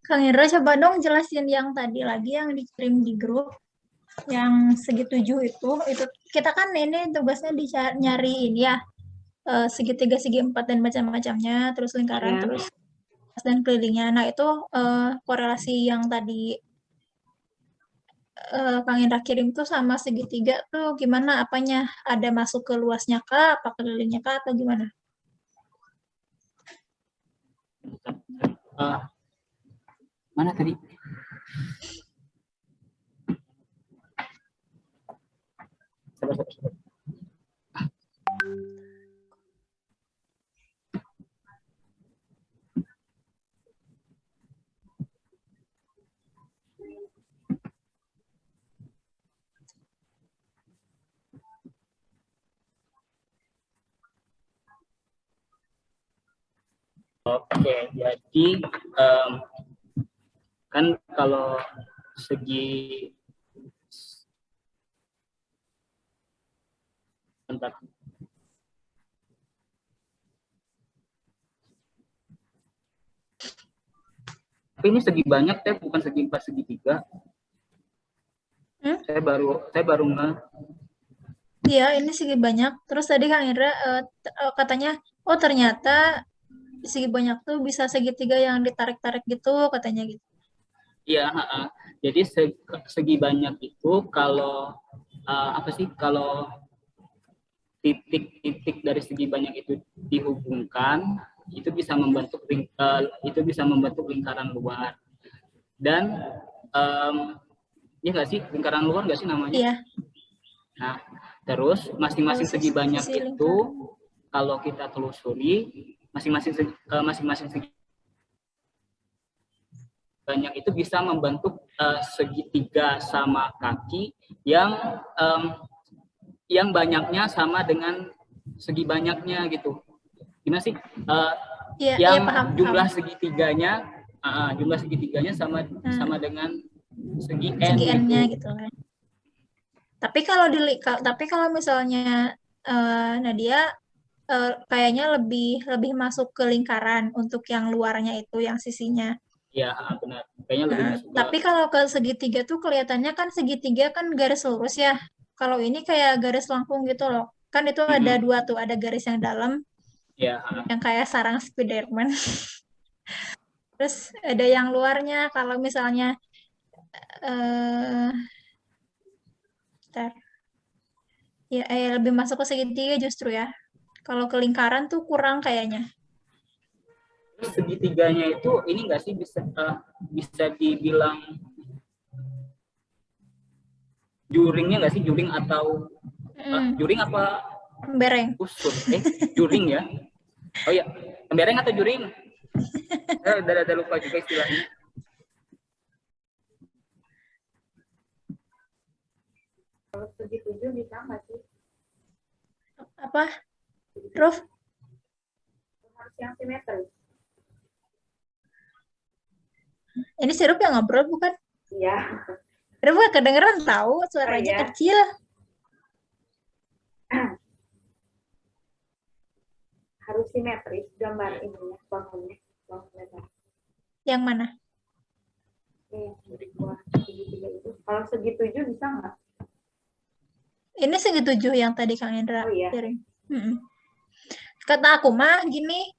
Kang Indra coba dong jelasin yang tadi lagi yang dikirim di grup yang segi 7 itu kita kan ini tugasnya nyari ini ya segitiga, segi 4 dan macam-macamnya, terus lingkaran, terus dan kelilingnya. Nah itu korelasi yang tadi Kang Indra kirim tuh sama segitiga tuh gimana apanya? Ada masuk ke luasnya kah, apa kelilingnya kah, atau gimana? Mana tadi? Sabar. Oke, jadi kan kalau segi bentar. Tapi ini segi banyak teh, bukan segi 4, segi 3. Saya baru nggak. Iya, ini segi banyak. Terus tadi Kang Indra katanya, oh ternyata segi banyak tuh bisa segitiga yang ditarik-tarik gitu, katanya gitu. Iya, jadi segi banyak itu kalau kalau titik-titik dari segi banyak itu dihubungkan, itu bisa membentuk lingkaran luar. Dan ya nggak sih, lingkaran luar nggak sih namanya? Iya. Nah, terus masing-masing segi banyak itu kalau kita telusuri masing-masing segi banyak itu bisa membentuk segitiga sama kaki yang banyaknya sama dengan segi banyaknya gitu. Gimana sih? Yang paham. Jumlah segitiganya sama dengan segi n N-nya gitu kan. Tapi kalau misalnya Nadia kayaknya lebih masuk ke lingkaran untuk yang luarnya itu, yang sisinya. Iya, benar. Kayaknya lebih masuk. Tapi kalau ke segitiga tuh kelihatannya kan segitiga kan garis lurus ya. Kalau ini kayak garis lengkung gitu loh. Kan itu ada dua tuh, ada garis yang dalam, yang kayak sarang Spiderman. Terus ada yang luarnya. Kalau misalnya ya lebih masuk ke segitiga justru ya. Kalau ke lingkaran tuh kurang kayaknya. Terus segitiganya itu ini nggak sih bisa dibilang juringnya nggak sih, juring atau juring apa? Bereng. Usur, juring ya. Oh iya, bereng atau juring? Udah lupa juga istilahnya. Kalau segi 7 bisa nggak sih? Apa? Prof? Harus yang simetris. Ini sirup yang ngobrol bukan? Iya. Sirup gak kedengeran tahu, suaranya kecil. Harus simetris gambar ininya, bangunnya. Yang mana? Segitiga itu. Kalau segi 7 bisa nggak? Ini segi 7 yang tadi Kang Indra kirim. Kata aku mah gini,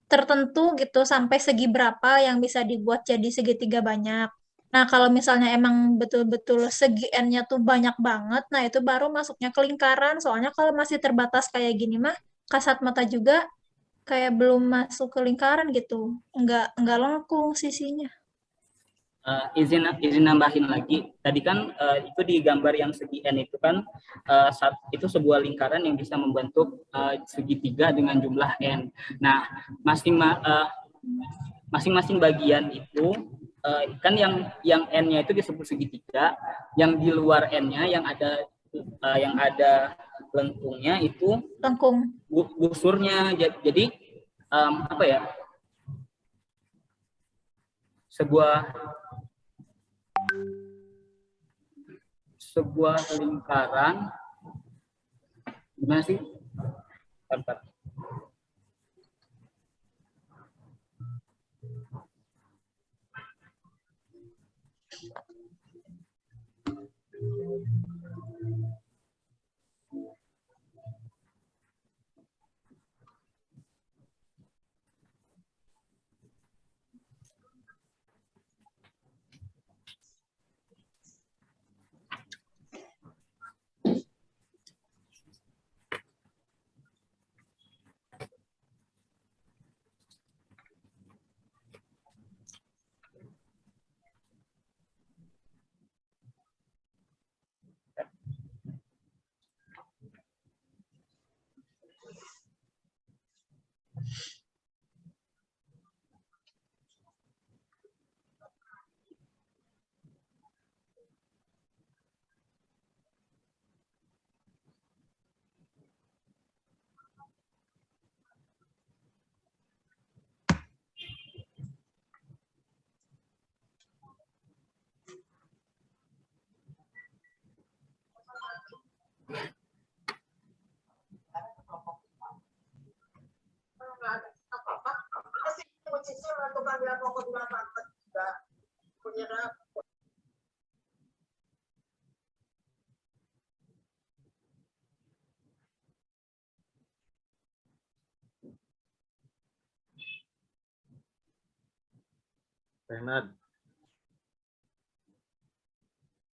tertentu gitu sampai segi berapa yang bisa dibuat jadi segitiga banyak. Nah, kalau misalnya emang betul-betul segi N-nya tuh banyak banget, nah itu baru masuknya ke lingkaran. Soalnya kalau masih terbatas kayak gini mah, kasat mata juga kayak belum masuk ke lingkaran gitu. Enggak lengkung sisinya. Izin nambahin lagi. Tadi kan itu di gambar yang segi N itu kan itu sebuah lingkaran yang bisa membentuk segitiga dengan jumlah N. Nah, masing-masing bagian itu kan yang N-nya itu disebut segitiga, yang di luar N-nya yang ada lengkungnya itu lengkung busurnya. Jadi apa ya? Sebuah lingkaran, gimana sih? Bentar.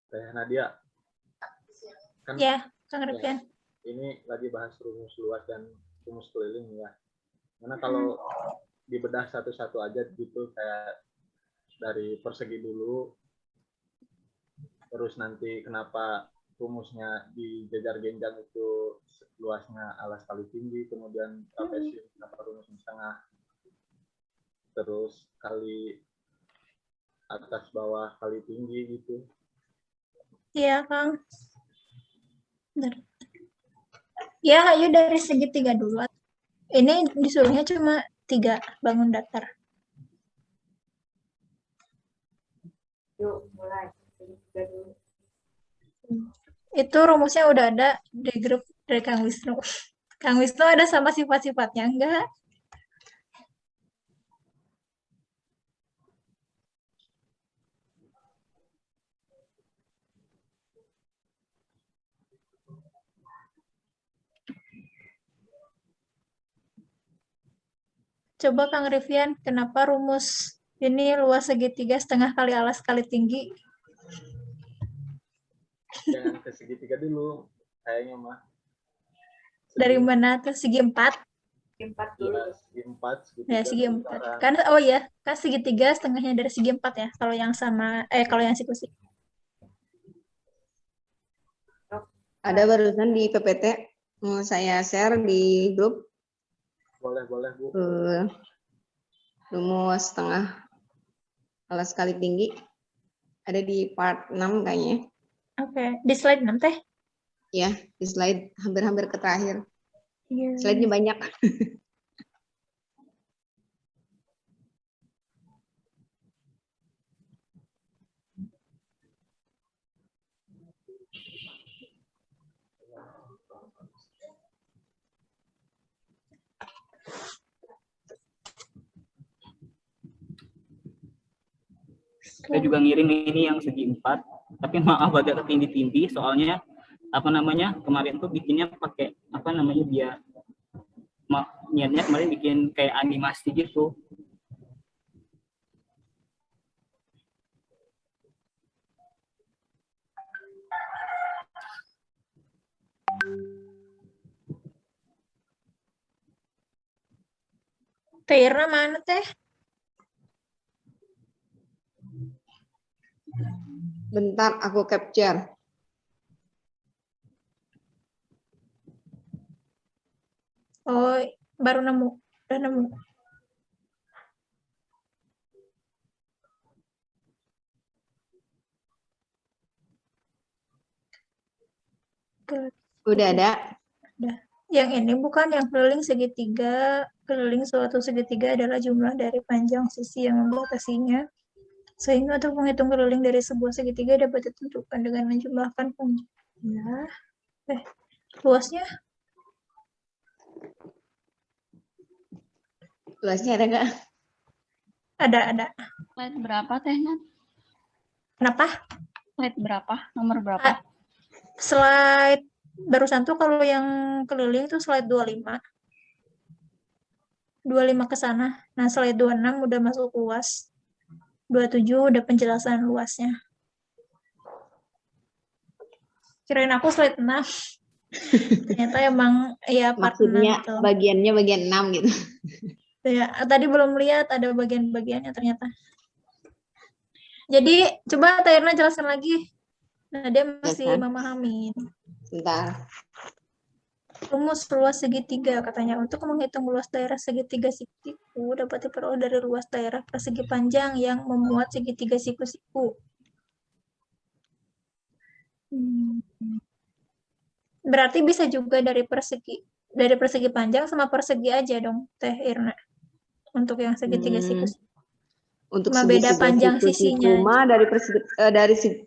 Teh Nadia. Kan ya, Kang Revian. Ini lagi bahas rumus luas dan rumus keliling ya. Karena kalau dibedah satu-satu aja gitu, kayak dari persegi dulu, terus nanti kenapa rumusnya di jejar genjang itu luasnya alas kali tinggi, kemudian trapesium kenapa rumusnya setengah, terus kali atas bawah kali tinggi gitu. Iya, Kang. Bentar. Ya, ayo dari segitiga dulu. Ini disuruhnya cuma 3 bangun datar. Yuk, mulai. Segitiga dulu. Itu rumusnya udah ada di grup dari Kang Wisnu. Kang Wisnu ada sama sifat-sifatnya, enggak? Coba Kang Revian, kenapa rumus ini luas segitiga setengah kali alas kali tinggi? Jangan ke segitiga dulu, kayaknya mah. Dari mana tuh? Segi 4? Segi 4 dulu. Ya, segi 4. Ya, segi 4. Kan, oh ya, kan segitiga setengahnya dari segi 4 ya, kalau yang sama, kalau yang siku. Ada barusan di PPT, mau saya share di grup. Boleh, Bu. Rumus setengah alas kali tinggi. Ada di part 6 kayaknya. Oke, di slide 6 teh? Ya, di slide hampir-hampir ke terakhir. Iya. Slide-nya banyak. Saya juga ngirim ini yang segi 4, tapi maaf agak ketindih-tindih soalnya kemarin tuh bikinnya pakai dia niatnya kemarin bikin kayak animasi gitu. Teh Irna mana teh? Bentar, aku capture. Oh, baru nemu. Udah nemu. Udah ada? Udah. Yang ini bukan yang keliling segitiga. Keliling suatu segitiga adalah jumlah dari panjang sisi yang membatasinya. Sehingga untuk menghitung keliling dari sebuah segitiga dapat ditentukan dengan menjumlahkan panjang. Ya. Luasnya? Luasnya ada nggak? Ada. Slide berapa teh, Nan? Kenapa? Slide berapa? Nomor berapa? Slide barusan tuh kalau yang keliling tuh slide 25. 25 ke sana. Nah, slide 26 udah masuk luas. 27 udah penjelasan luasnya. Kirain aku slide 6. Ternyata emang ya part maksudnya 6 gitu. Bagiannya bagian 6 gitu. Ya, tadi belum lihat ada bagian-bagiannya ternyata. Jadi coba Teh Irna jelaskan lagi. Nah, dia masih memahami. Bentar. Rumus luas segitiga katanya untuk menghitung luas daerah segitiga siku dapat diperoleh dari luas daerah persegi panjang yang memuat segitiga siku-siku. Berarti bisa juga dari persegi panjang sama persegi aja dong, Teh Irna. Untuk yang segitiga siku-siku. Untuk cuma beda panjang siku-siku sisinya.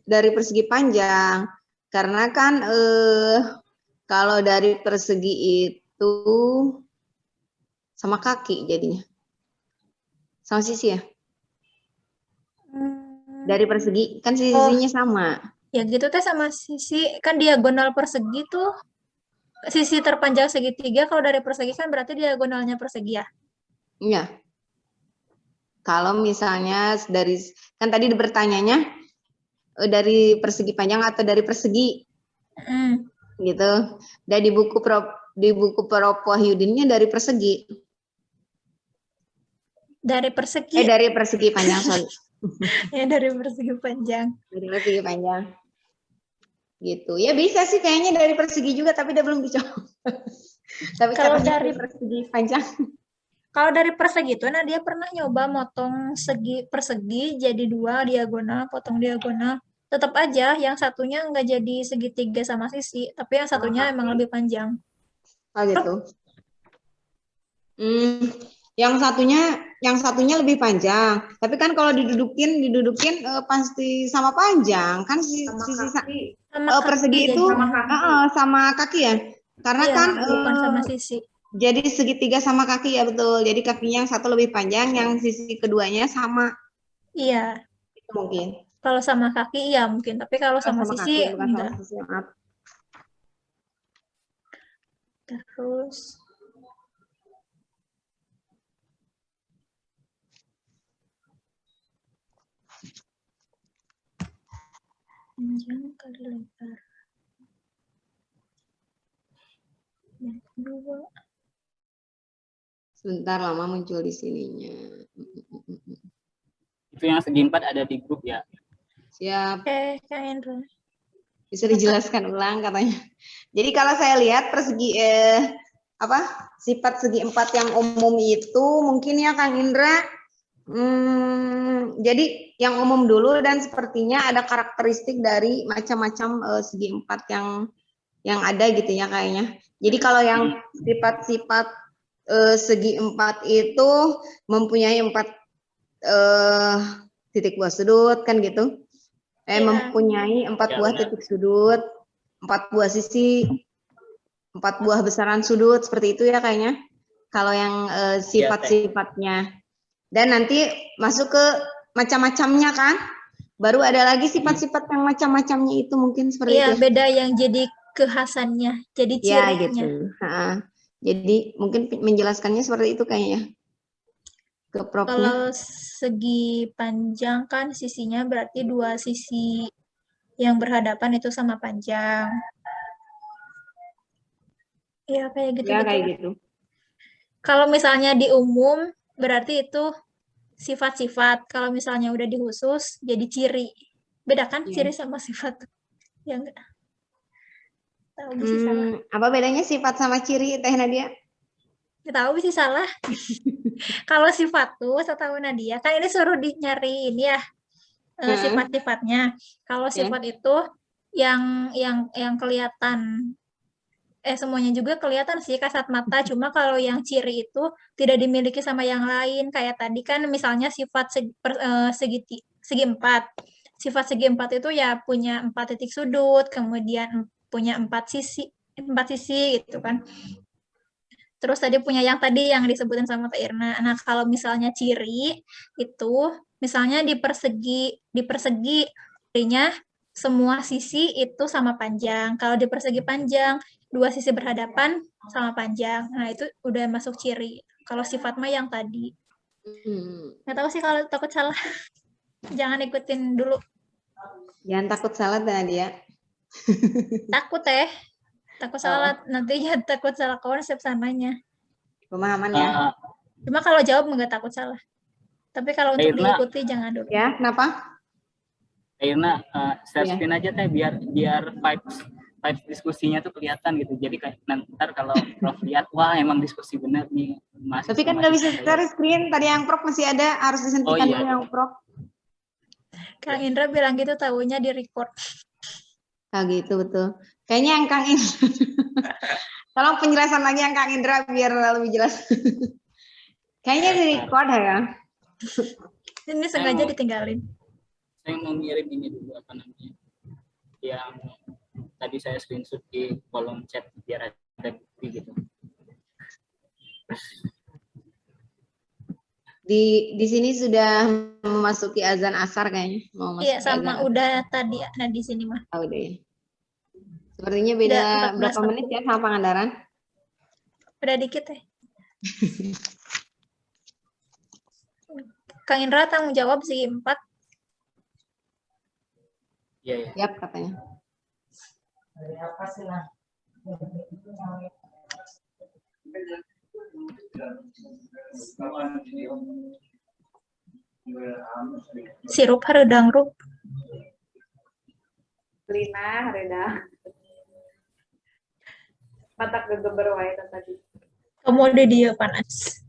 dari persegi panjang. Karena kan kalau dari persegi itu sama kaki jadinya. Sama sisi ya? Dari persegi, kan sisinya sama. Ya gitu Teh, sama sisi, kan diagonal persegi tuh, sisi terpanjang segitiga, kalau dari persegi kan berarti diagonalnya persegi ya? Iya. Kalau misalnya kan tadi bertanyanya, dari persegi panjang atau dari persegi? Gitu. Dan di buku Prof Wahyudinnya dari persegi. Dari persegi. Dari persegi panjang, sorry. Ya dari persegi panjang. Dari persegi panjang. Gitu. Ya bisa sih kayaknya dari persegi juga, tapi dia belum dicoba. Tapi kalau dari persegi panjang. Kalau dari persegi itu, nah dia pernah nyoba motong persegi jadi 2 diagonal, potong diagonal. Tetap aja yang satunya nggak jadi segitiga sama sisi, tapi yang satunya emang lebih panjang. Oh gitu. Yang satunya lebih panjang. Tapi kan kalau didudukin pasti sama panjang kan persegi itu sama kaki ya. Karena iya, kan bukan sama sisi. Jadi segitiga sama kaki ya betul. Jadi kakinya yang satu lebih panjang, yang sisi keduanya sama. Iya. Itu mungkin. Kalau sama kaki iya mungkin, tapi kalau sama sisi kaki, bukan enggak. sama sisi, maaf. Terus panjang kali lebar. Yang kedua. Sebentar, lama muncul di sininya. Itu yang segi 4 ada di grup ya. Siap. Kak Hendra. Bisa dijelaskan ulang katanya. Jadi kalau saya lihat persegi sifat segi 4 yang umum itu mungkin ya Kang Indra. Jadi yang umum dulu dan sepertinya ada karakteristik dari macam-macam segi 4 yang ada gitu ya kayaknya. Jadi kalau yang sifat-sifat segi 4 itu mempunyai 4 titik buah sudut kan gitu. Mempunyai 4 buah titik sudut, 4 buah sisi, 4 buah besaran sudut, seperti itu ya kayaknya. Kalau yang sifat-sifatnya. Dan nanti masuk ke macam-macamnya kan. Baru ada lagi sifat-sifat yang macam-macamnya itu mungkin seperti itu. Iya, beda yang jadi kekhasannya, jadi cirinya. Ya gitu. Jadi mungkin menjelaskannya seperti itu kayaknya. Ke Profnya. Kalau segi panjang kan sisinya berarti 2 sisi yang berhadapan itu sama panjang. Ya kayak gitu. Ya kayak gitu. Kalau misalnya di umum berarti itu sifat-sifat. Kalau misalnya udah di khusus jadi ciri. Beda kan ciri sama sifat? Ya enggak. Tahu bisa salah. Apa bedanya sifat sama ciri Teh Nadia? Tahu bisa salah. Kalau sifat tuh setahu Nadia kan ini suruh nyari ini ya sifat-sifatnya. Kalau sifat itu yang kelihatan semuanya juga kelihatan sih kasat mata, cuma kalau yang ciri itu tidak dimiliki sama yang lain. Kayak tadi kan misalnya sifat segi 4. Sifat segi 4 itu ya punya 4 titik sudut, kemudian punya 4 sisi gitu kan. Terus tadi punya yang disebutin sama Kak Irna. Nah, kalau misalnya ciri itu misalnya di persegi cirinya semua sisi itu sama panjang. Kalau di persegi panjang 2 sisi berhadapan sama panjang. Nah, itu udah masuk ciri. Kalau sifat mah yang tadi. Nggak tahu sih kalau takut salah. Jangan ikutin dulu. Jangan takut salah Nadia. Takut takut salah, nantinya takut salah konsep sananya. Pemahaman ya. Cuma kalau jawab nggak takut salah. Tapi kalau untuk diikuti jangan dulu. Ya, kenapa? Irna, share screen aja Teh biar vibes diskusinya tuh kelihatan gitu. Jadi kayak ntar kalau Prof lihat, wah emang diskusi bener nih. Tapi kan nggak bisa share screen. Tadi yang Prof masih ada, harus dihentikan dulu yang Prof. Kang Indra bilang gitu, tahunya di record. Nah gitu, betul. Kayaknya yang Kang Indra. Tolong penjelasan lagi yang Kang Indra biar lebih jelas. Kayaknya di record ya. Ini sengaja ditinggalin. Saya mau ngirim ini dulu, apa namanya, yang tadi saya screenshot di kolom chat biar ada bukti gitu. Di sini sudah memasuki azan asar kayaknya. Iya, sama udah tadi ada di sini mah. Oh, udah ya. Sepertinya beda berapa menit ya sama Pangandaran? Udah dikit ya. Kang Indra tanggung jawab segi 4. Iya, ya. Siap katanya. Apa sih lah? Sirup hareudang rup. Lina hareda. Matak gegeber wae tadi. Kamu ada dia panas.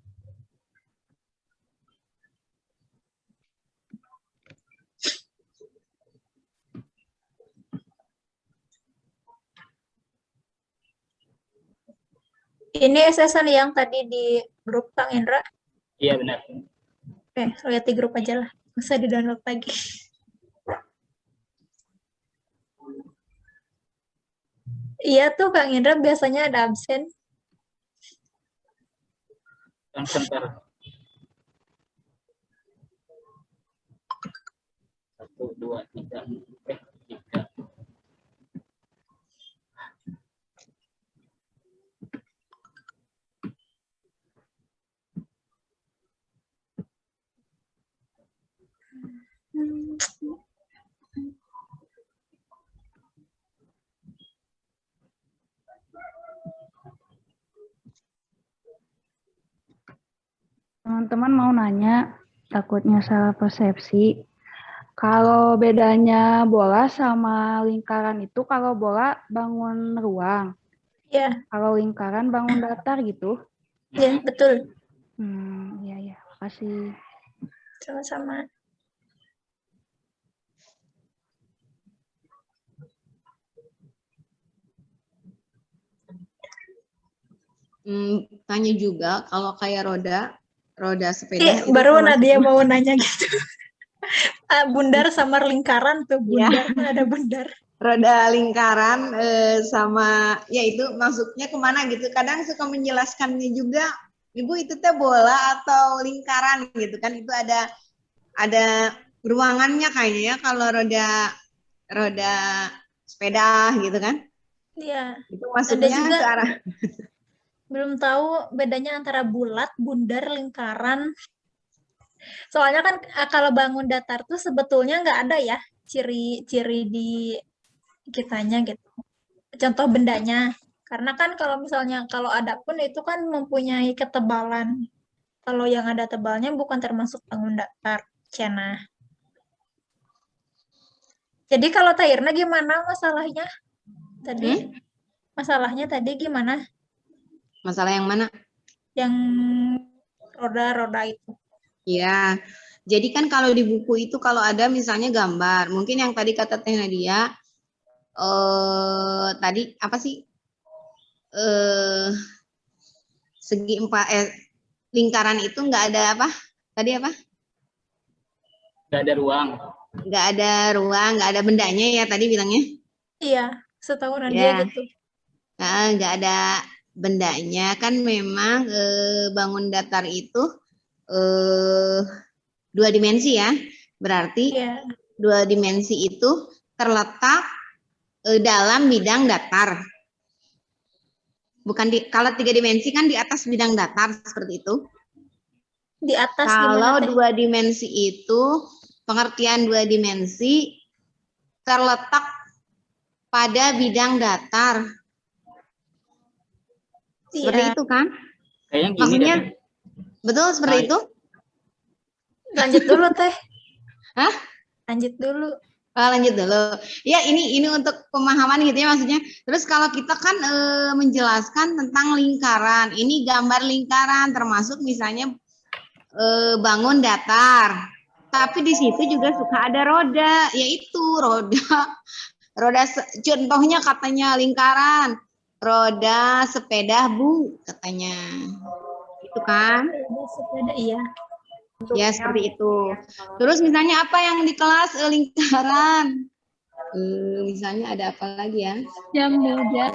Ini SSN yang tadi di grup Kang Indra? Iya benar. Oke, lihat di grup aja lah. Bisa di-download lagi. Iya tuh Kang Indra biasanya ada absen. Yang sebentar. 1, 2, 3. 3. Teman-teman mau nanya, takutnya salah persepsi. Kalau bedanya bola sama lingkaran itu, kalau bola bangun ruang. Iya. Kalau lingkaran bangun datar gitu. Iya, betul. Iya, makasih. Sama-sama. Tanya juga kalau kayak roda sepeda. Baru Nadia mau nanya gitu. Bundar sama lingkaran tuh, bundar ya. Ada bundar. Roda lingkaran sama, ya itu maksudnya kemana gitu. Kadang suka menjelaskannya juga, Ibu itu teh bola atau lingkaran gitu kan. Itu ada ruangannya kayaknya ya kalau roda sepeda gitu kan. Iya. Itu maksudnya juga, ke arah. Belum tahu bedanya antara bulat, bundar, lingkaran. Soalnya kan kalau bangun datar tuh sebetulnya nggak ada ya ciri-ciri di kitanya gitu. Contoh bendanya. Karena kan kalau misalnya kalau ada pun itu kan mempunyai ketebalan. Kalau yang ada tebalnya bukan termasuk bangun datar. Cenah. Jadi kalau Tairna gimana masalahnya? Tadi masalahnya tadi gimana? Masalah yang mana? Yang roda-roda itu. Ya, jadi kan kalau di buku itu kalau ada misalnya gambar, mungkin yang tadi kata Teh Nadia, tadi apa sih? Segi 4 lingkaran itu nggak ada apa? Tadi apa? Nggak ada ruang. Nggak ada ruang, nggak ada bendanya ya tadi bilangnya? Iya, setahu Nadia gitu. Nah, nggak ada bendanya kan memang bangun datar itu 2 dimensi ya, berarti 2 dimensi itu terletak dalam bidang datar. Bukan kalau 3 dimensi kan di atas bidang datar seperti itu. Di atas kalau 2 dimensi itu pengertian 2 dimensi terletak pada bidang datar. Seperti itu kan? Maksudnya betul seperti itu? Lanjut dulu Teh. Hah? Lanjut dulu. Lanjut dulu. Ya, ini untuk pemahaman gitu ya maksudnya. Terus kalau kita kan menjelaskan tentang lingkaran. Ini gambar lingkaran termasuk misalnya bangun datar. Tapi di situ juga suka ada roda, yaitu roda contohnya katanya lingkaran. Roda sepeda Bu katanya. Itu kan? Roda sepeda iya. Ya, seperti itu. Terus misalnya apa yang di kelas lingkaran? Misalnya ada apa lagi ya? Yang muda.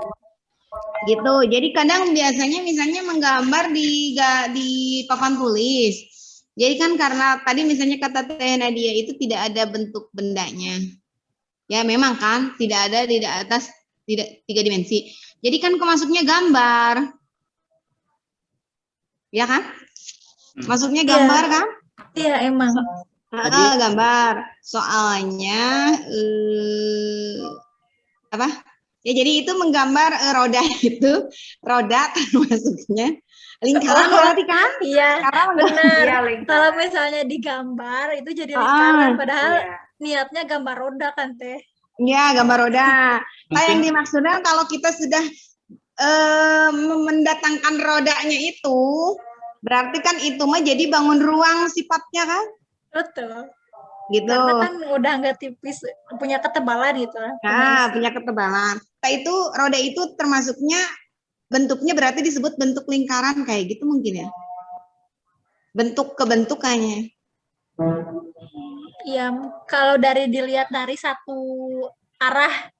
Gitu. Jadi kadang biasanya misalnya menggambar di papan tulis. Jadi kan karena tadi misalnya kata Teh Nadia itu tidak ada bentuk bendanya. Ya memang kan tidak ada di atas tidak 3 dimensi. Jadi kan kemasuknya gambar. Ya kan? Maksudnya gambar kan? Iya emang. Gambar. Soalnya apa? Ya jadi itu menggambar roda itu, roda termasuknya lingkaran berarti kan? Iya. Benar. Iya, kalau misalnya digambar itu jadi lingkaran, padahal niatnya gambar roda kan Teh? Iya, gambar roda. Nah, yang dimaksudnya kalau kita sudah mendatangkan rodanya itu, berarti kan itu mah jadi bangun ruang sifatnya kan? Betul. Gitu. Karena kan udah nggak tipis, punya ketebalan gitu. Nah, punya ketebalan. Nah, itu roda itu termasuknya bentuknya berarti disebut bentuk lingkaran kayak gitu mungkin ya? Bentuk kebentukannya. Iya, kalau dilihat dari satu arah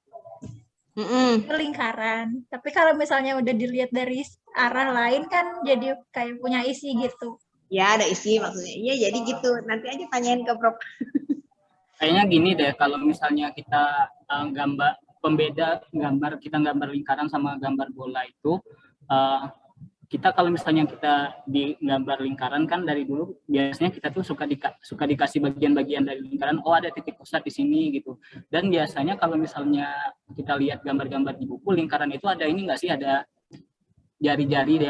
lingkaran. Tapi kalau misalnya udah dilihat dari arah lain kan jadi kayak punya isi gitu. Ya, ada isi maksudnya. Iya, jadi gitu. Nanti aja tanyain ke Prof. Kayaknya gini deh, kalau misalnya kita kita gambar lingkaran sama gambar bola itu, kita kalau misalnya kita di gambar lingkaran kan dari dulu biasanya kita tuh suka dikasih bagian-bagian dari lingkaran, oh ada titik pusat di sini gitu. Dan biasanya kalau misalnya kita lihat gambar-gambar di buku lingkaran itu ada ini nggak sih, ada jari-jari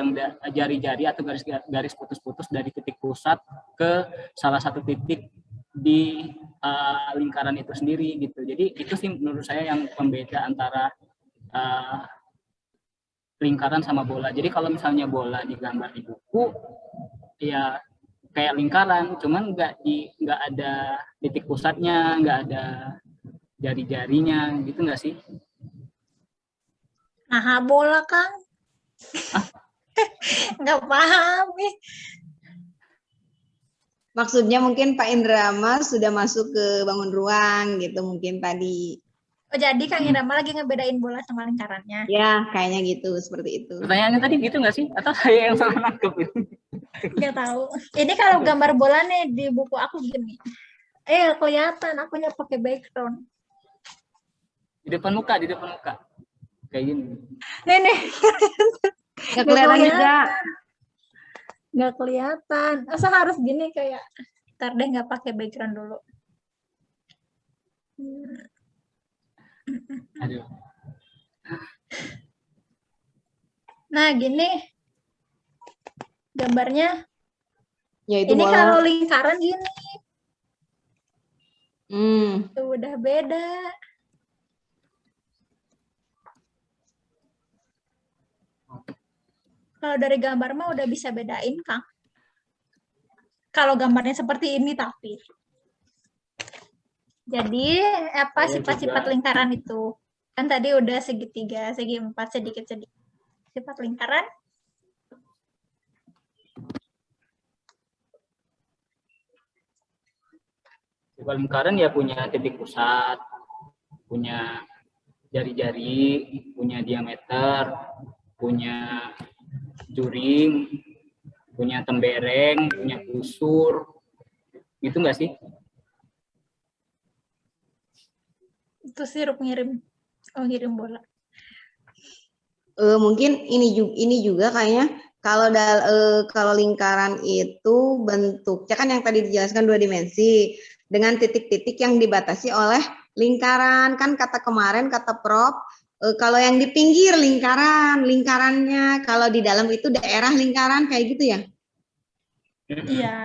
atau garis putus-putus dari titik pusat ke salah satu titik di lingkaran itu sendiri gitu. Jadi itu sih menurut saya yang pembeda antara lingkaran sama bola. Jadi kalau misalnya bola digambar di buku ya kayak lingkaran, cuman nggak ada titik pusatnya, nggak ada jari-jarinya gitu nggak sih? Nah, bola Kang. Nggak paham nih. Maksudnya mungkin Pak Indrama sudah masuk ke bangun ruang gitu mungkin tadi. Oh, jadi Kang Indrama lagi ngebedain bola sama lingkarannya. Ya, kayaknya gitu, seperti itu. Pertanyaannya tadi gitu nggak sih? Atau saya yang salah nangkep itu? Nggak tahu. Ini kalau gambar bola nih di buku aku gini. Kelihatan akunya pakai background. Di depan muka. Kayak gini. Nih. Nggak kelihatan juga. Nggak kelihatan. Masa harus gini kayak. Ntar deh nggak pakai background dulu. Aduh. Nah gini. Gambarnya. Ya, itu ini bola. kalau lingkaran gini. Itu udah beda. Kalau dari gambar mah udah bisa bedain, Kang. Kalau gambarnya seperti ini tapi. Jadi, apa sifat-sifat lingkaran itu? Kan tadi udah segitiga, segi empat, sedikit-sedikit. Sifat lingkaran. Sifat lingkaran ya punya titik pusat, punya jari-jari, punya diameter, punya juring, punya tembereng, punya busur, gitu nggak sih? Itu sirup ngirim bola. Mungkin ini juga kayaknya kalau lingkaran itu bentuknya kan yang tadi dijelaskan 2 dimensi dengan titik-titik yang dibatasi oleh lingkaran. Kan kata Prof, kalau yang di pinggir lingkarannya, kalau di dalam itu daerah lingkaran kayak gitu ya? Iya.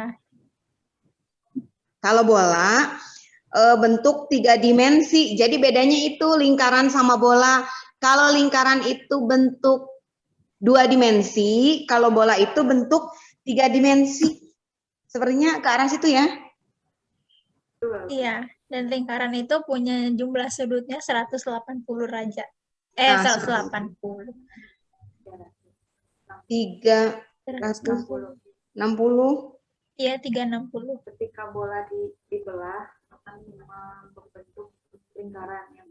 Kalau bola bentuk 3 dimensi. Jadi bedanya itu lingkaran sama bola. Kalau lingkaran itu bentuk 2 dimensi, kalau bola itu bentuk 3 dimensi. Sepertinya ke arah situ ya? Iya, dan lingkaran itu punya jumlah sudutnya 180 derajat. 180. 360. Iya, 360. Ketika bola dibelah akan membentuk lingkaran yang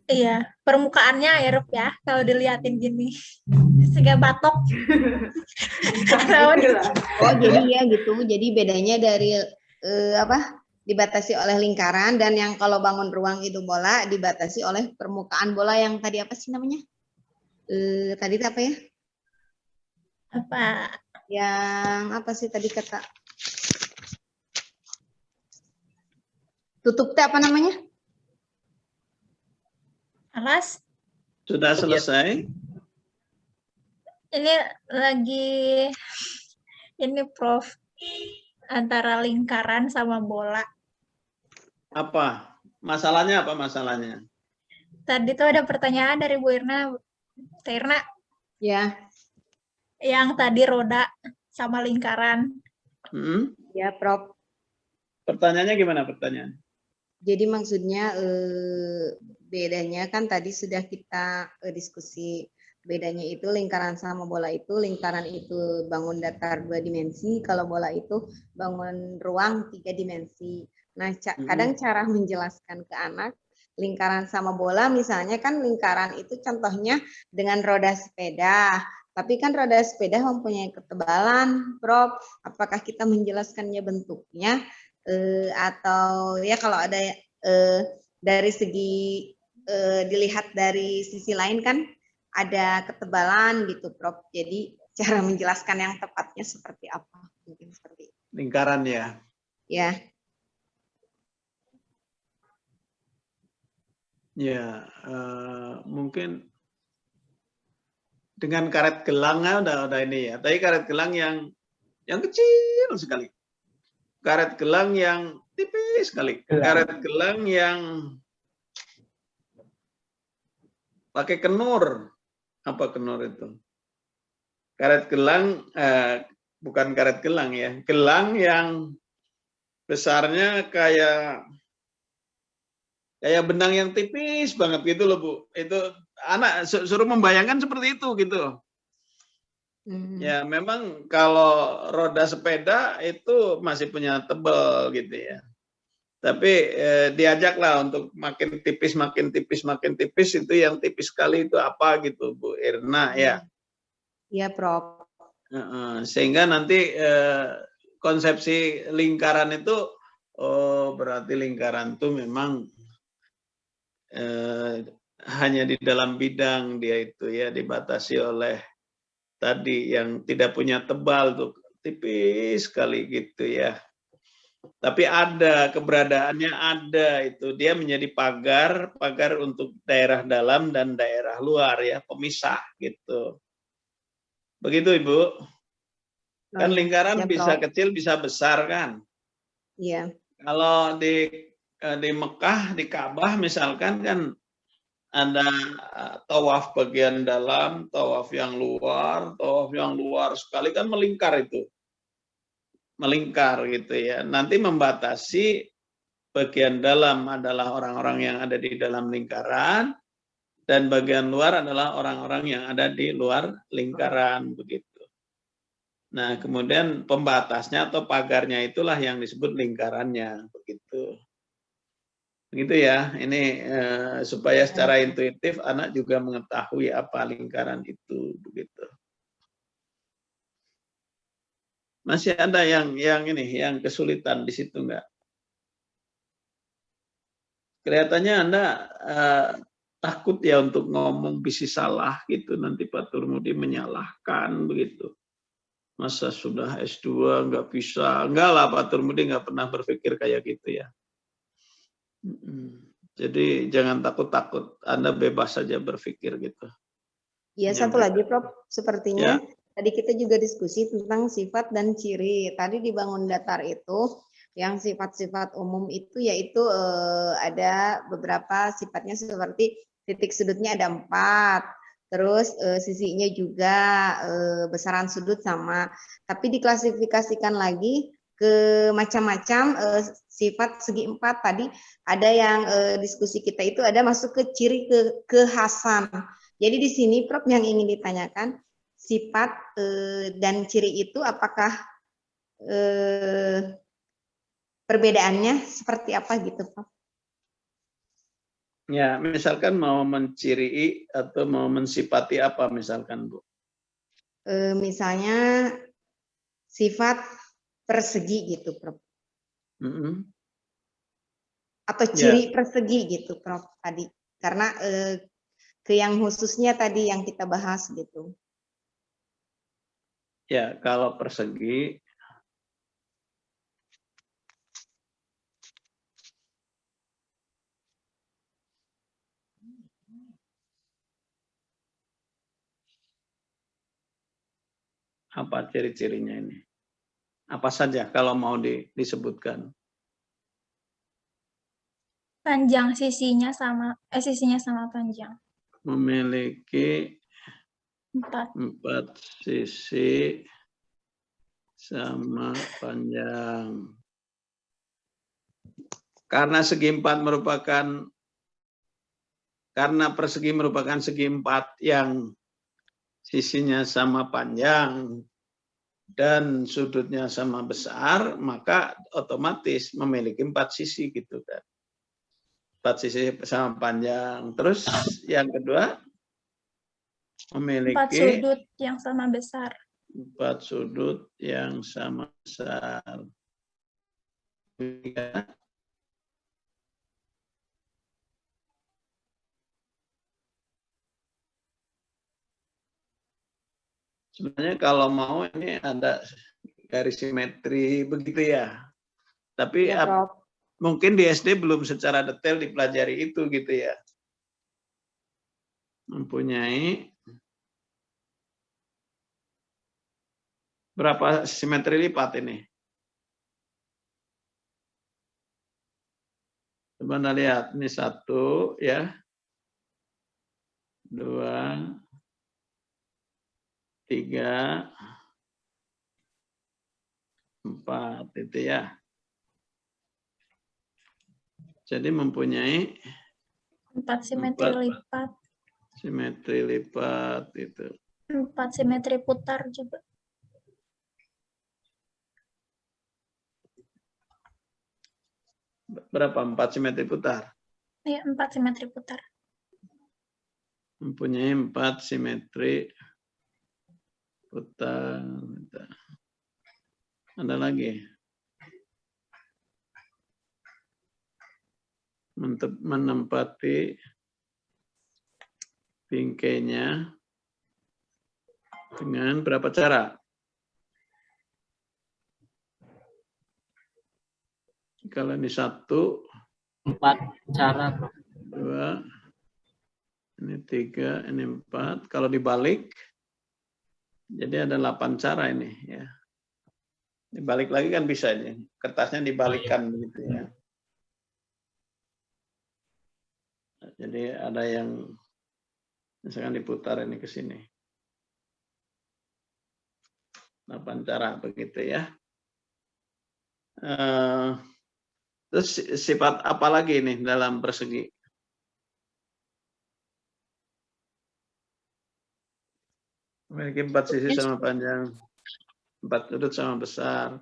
Iya, permukaannya ya Rup ya, kalau dilihatin gini. Sehingga batok. Oh, jadi ya gitu. Jadi bedanya dari dibatasi oleh lingkaran, dan yang kalau bangun ruang itu bola dibatasi oleh permukaan bola yang tadi apa sih namanya? Tadi itu apa ya? Apa? Yang apa sih tadi kata? Tutupnya apa namanya? Alas? Sudah selesai? Ini lagi ini Prof, antara lingkaran sama bola. Apa? Masalahnya apa masalahnya? Tadi tuh ada pertanyaan dari Bu Irna. Irna. Ya. Yang tadi roda sama lingkaran. Ya, Prof. Pertanyaannya gimana pertanyaan? Jadi maksudnya bedanya kan tadi sudah kita diskusi. Bedanya itu lingkaran sama bola itu, lingkaran itu bangun datar 2 dimensi, kalau bola itu bangun ruang 3 dimensi. Nah, kadang cara menjelaskan ke anak, lingkaran sama bola misalnya kan lingkaran itu contohnya dengan roda sepeda. Tapi kan roda sepeda mempunyai ketebalan, Prof. Apakah kita menjelaskannya bentuknya atau ya kalau ada dari segi dilihat dari sisi lain kan ada ketebalan gitu, Prof. Jadi cara menjelaskan yang tepatnya seperti apa? Mungkin seperti itu. Lingkaran ya. Ya. Ya, mungkin dengan karet gelangnya udah ini ya. Tapi karet gelang yang kecil sekali. Karet gelang yang tipis sekali. Karet gelang yang pakai kenur. Apa kenur itu? Karet gelang, bukan karet gelang ya. Gelang yang besarnya kayak benang yang tipis banget gitu loh, Bu. Itu anak suruh membayangkan seperti itu gitu. Ya memang kalau roda sepeda itu masih punya tebal gitu ya. Tapi diajaklah untuk makin tipis itu yang tipis sekali itu apa gitu Bu Irna ya. Iya, Prof. Sehingga nanti konsepsi lingkaran itu berarti lingkaran itu memang hanya di dalam bidang dia itu ya, dibatasi oleh tadi yang tidak punya tebal tuh tipis sekali gitu ya. Tapi ada keberadaannya, ada itu dia menjadi pagar untuk daerah dalam dan daerah luar ya, pemisah gitu. Begitu Ibu. Kan lingkaran bisa kecil bisa besar kan? Iya. Kalau di Mekah di Ka'bah misalkan kan ada tawaf bagian dalam, tawaf yang luar sekali kan melingkar itu. Melingkar gitu ya. Nanti membatasi bagian dalam adalah orang-orang yang ada di dalam lingkaran dan bagian luar adalah orang-orang yang ada di luar lingkaran begitu. Nah, kemudian pembatasnya atau pagarnya itulah yang disebut lingkarannya begitu. Begitu ya. Ini supaya secara intuitif anak juga mengetahui apa lingkaran itu begitu. Masih ada yang kesulitan di situ enggak? Kelihatannya Anda takut ya untuk ngomong bisa salah gitu, nanti Pak Turmudi menyalahkan begitu. Masa sudah S2 nggak bisa? Enggak lah, Pak Turmudi nggak pernah berpikir kayak gitu ya. Jadi jangan takut-takut, Anda bebas saja berpikir gitu. Iya, satu lagi Prof, sepertinya tadi kita juga diskusi tentang sifat dan ciri. Tadi di bangun datar itu Yang sifat-sifat umum itu yaitu ada beberapa sifatnya seperti titik sudutnya ada 4, terus sisinya juga besaran sudut sama. Tapi diklasifikasikan lagi ke macam-macam sifat segi 4 tadi. Ada yang diskusi kita itu ada masuk ke ciri kekhasan. Jadi di sini Prof yang ingin ditanyakan, sifat dan ciri itu apakah perbedaannya seperti apa gitu, Prof? Ya, misalkan mau menciri atau mau mensifati apa misalkan, Bu? Misalnya sifat persegi gitu, Prof. Atau ciri persegi gitu, Prof, tadi. Karena ke yang khususnya tadi yang kita bahas gitu. Ya, kalau persegi apa ciri-cirinya ini? Apa saja kalau mau disebutkan? Panjang sisinya sama panjang. Memiliki 4 sisi sama panjang. Karena persegi merupakan segi 4 yang sisinya sama panjang dan sudutnya sama besar, maka otomatis memiliki 4 sisi gitu kan. 4 sisi sama panjang. Terus yang kedua memiliki 4 sudut yang sama besar. 4 sudut yang sama besar. Ya. Sebenarnya kalau mau ini ada garis simetri begitu ya. Tapi ya, mungkin di SD belum secara detail dipelajari itu gitu ya. Mempunyai berapa simetri lipat ini? Coba Anda lihat, ini 1 ya. 2, 3, 4 itu ya. Jadi mempunyai 4 simetri lipat. Simetri lipat itu. 4 simetri putar juga. Berapa? 4 simetri putar? Iya, 4 simetri putar. Mempunyai 4 simetri putar. Ada lagi. Menempati bingkainya dengan berapa cara? Kalau ini 1, 4 cara, Bro. 2, ini 3, ini 4. Kalau dibalik, jadi ada 8 cara ini ya. Dibalik lagi kan bisa ini. Kertasnya dibalikkan begitu ya. Jadi ada yang misalkan diputar ini ke sini. 8 cara begitu ya. Terus sifat apa lagi ini dalam persegi? Memiliki 4 sisi sama panjang, 4 sudut sama besar,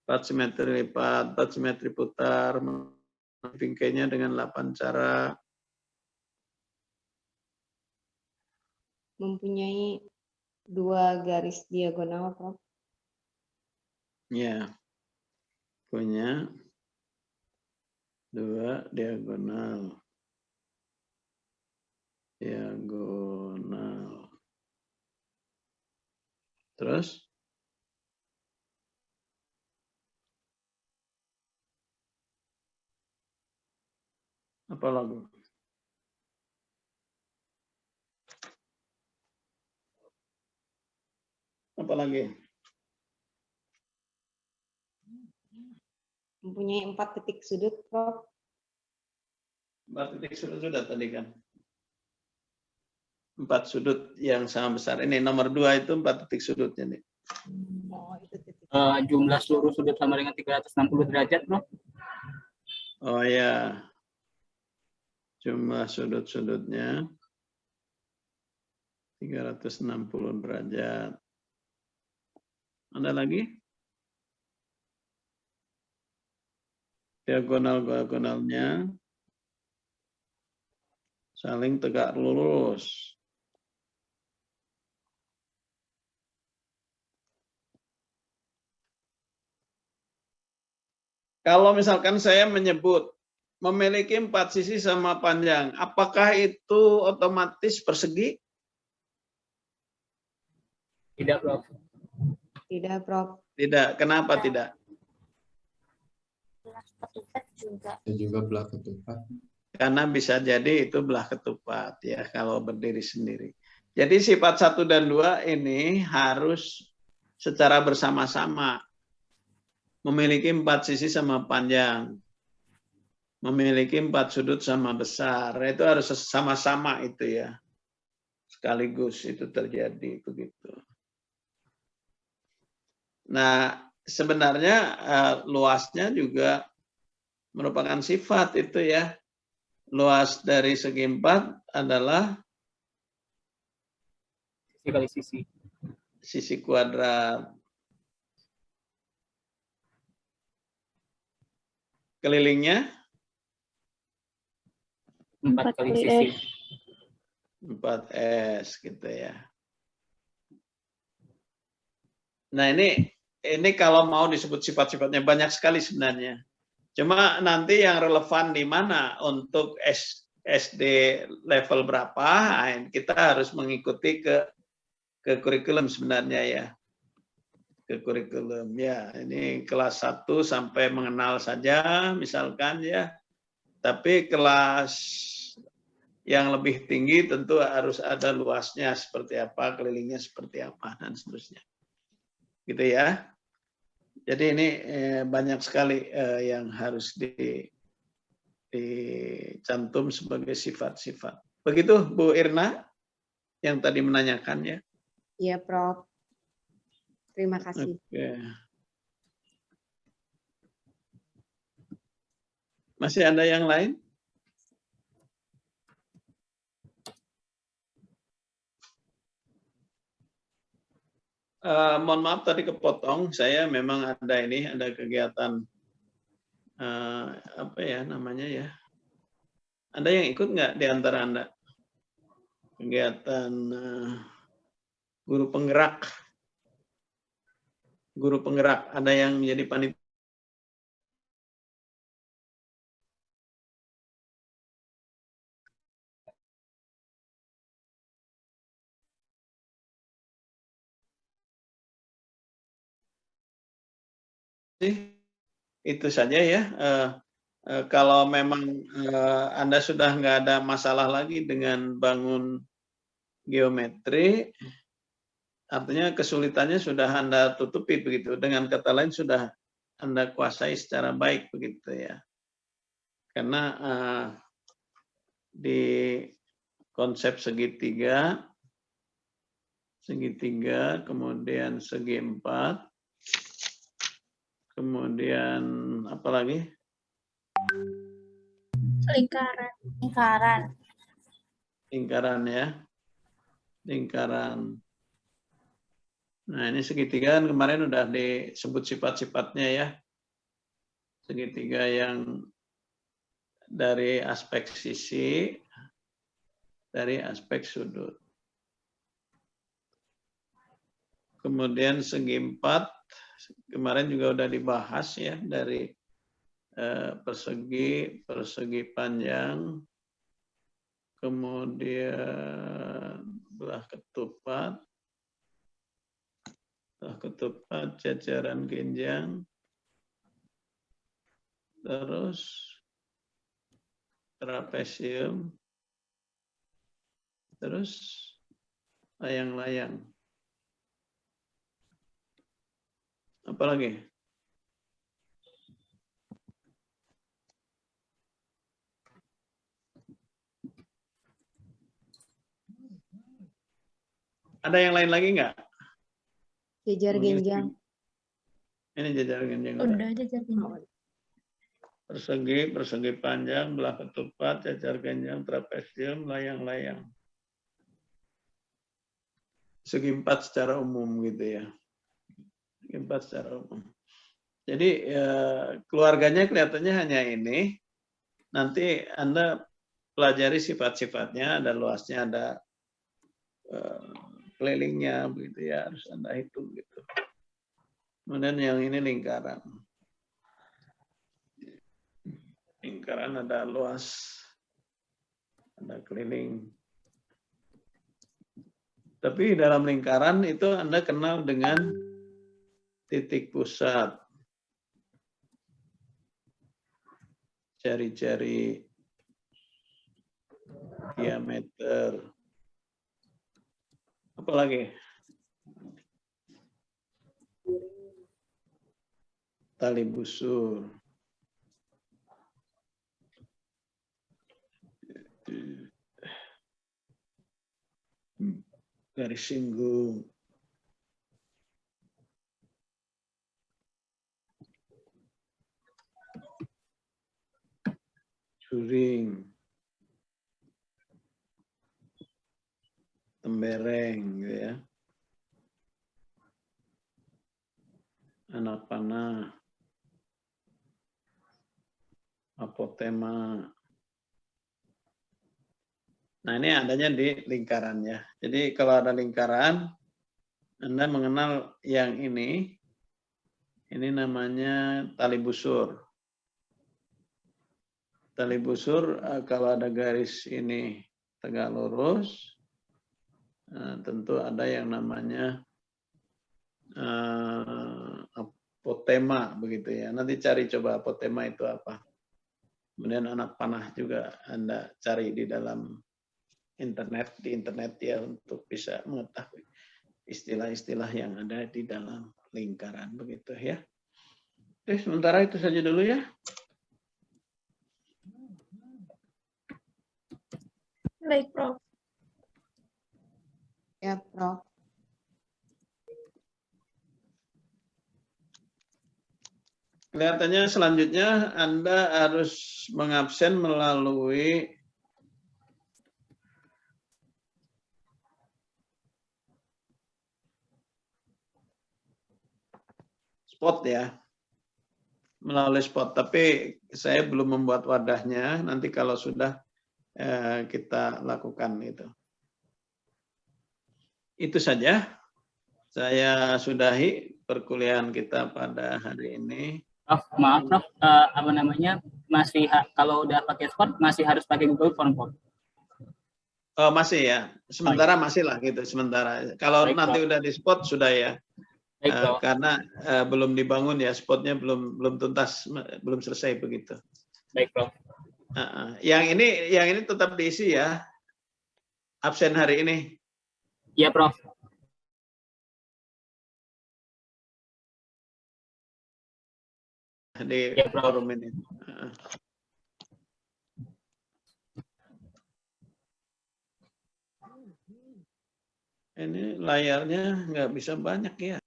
4 simetri lipat, 4 simetri putar, bingkainya dengan 8 cara. Mempunyai 2 garis diagonal, Prof. Ya, punya 2 diagonal. Diagonal. Terus? Apa lagi? Apa lagi? mempunyai 4 titik sudut, Prof. 4 titik sudut sudah tadi kan. 4 sudut yang sama besar. Ini nomor 2 itu 4 titik sudutnya nih. Oh, itu titik. Jumlah seluruh sudut sama dengan 360 derajat, Bro. Oh ya. Jumlah sudut-sudutnya 360 derajat. Ada lagi? Diagonal-diagonalnya saling tegak lurus. Kalau misalkan saya menyebut memiliki 4 sisi sama panjang, apakah itu otomatis persegi? Tidak, Prof. Tidak, Prof. Tidak. Kenapa tidak? Juga belah ketupat. Karena bisa jadi itu belah ketupat ya kalau berdiri sendiri. Jadi sifat 1 dan 2 ini harus secara bersama-sama. Memiliki 4 sisi sama panjang. Memiliki 4 sudut sama besar. Itu harus sama-sama itu ya. Sekaligus itu terjadi begitu. Nah, sebenarnya luasnya juga merupakan sifat itu ya. Luas dari segi 4 adalah sisi kali sisi. Sisi kuadrat. Kelilingnya 4 kali sisi. 4S gitu ya. Nah ini kalau mau disebut sifat-sifatnya banyak sekali sebenarnya. Cuma nanti yang relevan di mana untuk SD level berapa, kita harus mengikuti ke kurikulum sebenarnya ya. Ke kurikulum ya. Ini kelas 1 sampai mengenal saja misalkan ya. Tapi kelas yang lebih tinggi tentu harus ada luasnya seperti apa, kelilingnya seperti apa dan seterusnya. Gitu ya. Jadi ini banyak sekali yang harus dicantum sebagai sifat-sifat. Begitu Bu Irna yang tadi menanyakannya. Iya, Prof. Terima kasih. Oke. Masih ada yang lain? Mohon maaf tadi kepotong. Saya memang ada kegiatan apa ya namanya ya? Ada yang ikut nggak di antara Anda? Kegiatan guru penggerak. Guru penggerak. Ada yang menjadi panitia? Itu saja ya. Kalau memang Anda sudah nggak ada masalah lagi dengan bangun geometri, artinya kesulitannya sudah Anda tutupi begitu. Dengan kata lain sudah Anda kuasai secara baik begitu ya. Karena di konsep segitiga, kemudian segi 4, kemudian apa lagi? Lingkaran ya. Lingkaran. Nah, ini segitiga kan kemarin udah disebut sifat-sifatnya ya. Segitiga yang dari aspek sisi, dari aspek sudut. Kemudian segi 4, kemarin juga udah dibahas ya, dari persegi panjang, kemudian belah ketupat, jajaran genjang, terus trapesium, terus layang-layang. Apa lagi? Ada yang lain lagi nggak? Jejar genjang. Ini jejar genjang. Udah jejar genjang. Persegi, persegi panjang, belah ketupat, jejar genjang, trapesium, layang-layang. Segi empat secara umum gitu ya. Segi empat secara umum. Jadi keluarganya kelihatannya hanya ini. Nanti Anda pelajari sifat-sifatnya, ada luasnya, ada kelilingnya, begitu ya, harus Anda hitung gitu. Kemudian yang ini lingkaran. Lingkaran ada luas, ada keliling. Tapi dalam lingkaran itu Anda kenal dengan titik pusat, jari-jari, diameter, apa lagi? Tali busur. Garis singgung. Juring. Tembereng gitu ya. Anak panah. Apotema. Nah, ini adanya di lingkaran ya. Jadi kalau ada lingkaran, Anda mengenal yang ini namanya tali busur. Tali busur kalau ada garis ini tegak lurus, tentu ada yang namanya apotema begitu ya. Nanti cari coba apotema itu apa. Kemudian anak panah juga Anda cari di dalam di internet ya, untuk bisa mengetahui istilah-istilah yang ada di dalam lingkaran begitu ya. Oke, sementara itu saja dulu ya. Baik, Prof. Ya, Prof. Kelihatannya selanjutnya Anda harus mengabsen melalui spot ya, melalui spot. Tapi saya belum membuat wadahnya. Nanti kalau sudah kita lakukan itu. Itu saja. Saya sudahi perkuliahan kita pada hari ini. Maaf, Prof. Apa namanya? Masih kalau udah pakai spot masih harus pakai Google Form, Prof. Oh, masih ya. Sementara masih lah gitu. Sementara. Kalau baik, nanti Prof. Udah di spot sudah ya. Karena belum dibangun ya, spotnya belum tuntas, belum selesai begitu. Baik, Prof. Yang ini tetap diisi ya, absen hari ini. Iya, Prof. Di ya, forum ini. Ini layarnya nggak bisa banyak ya.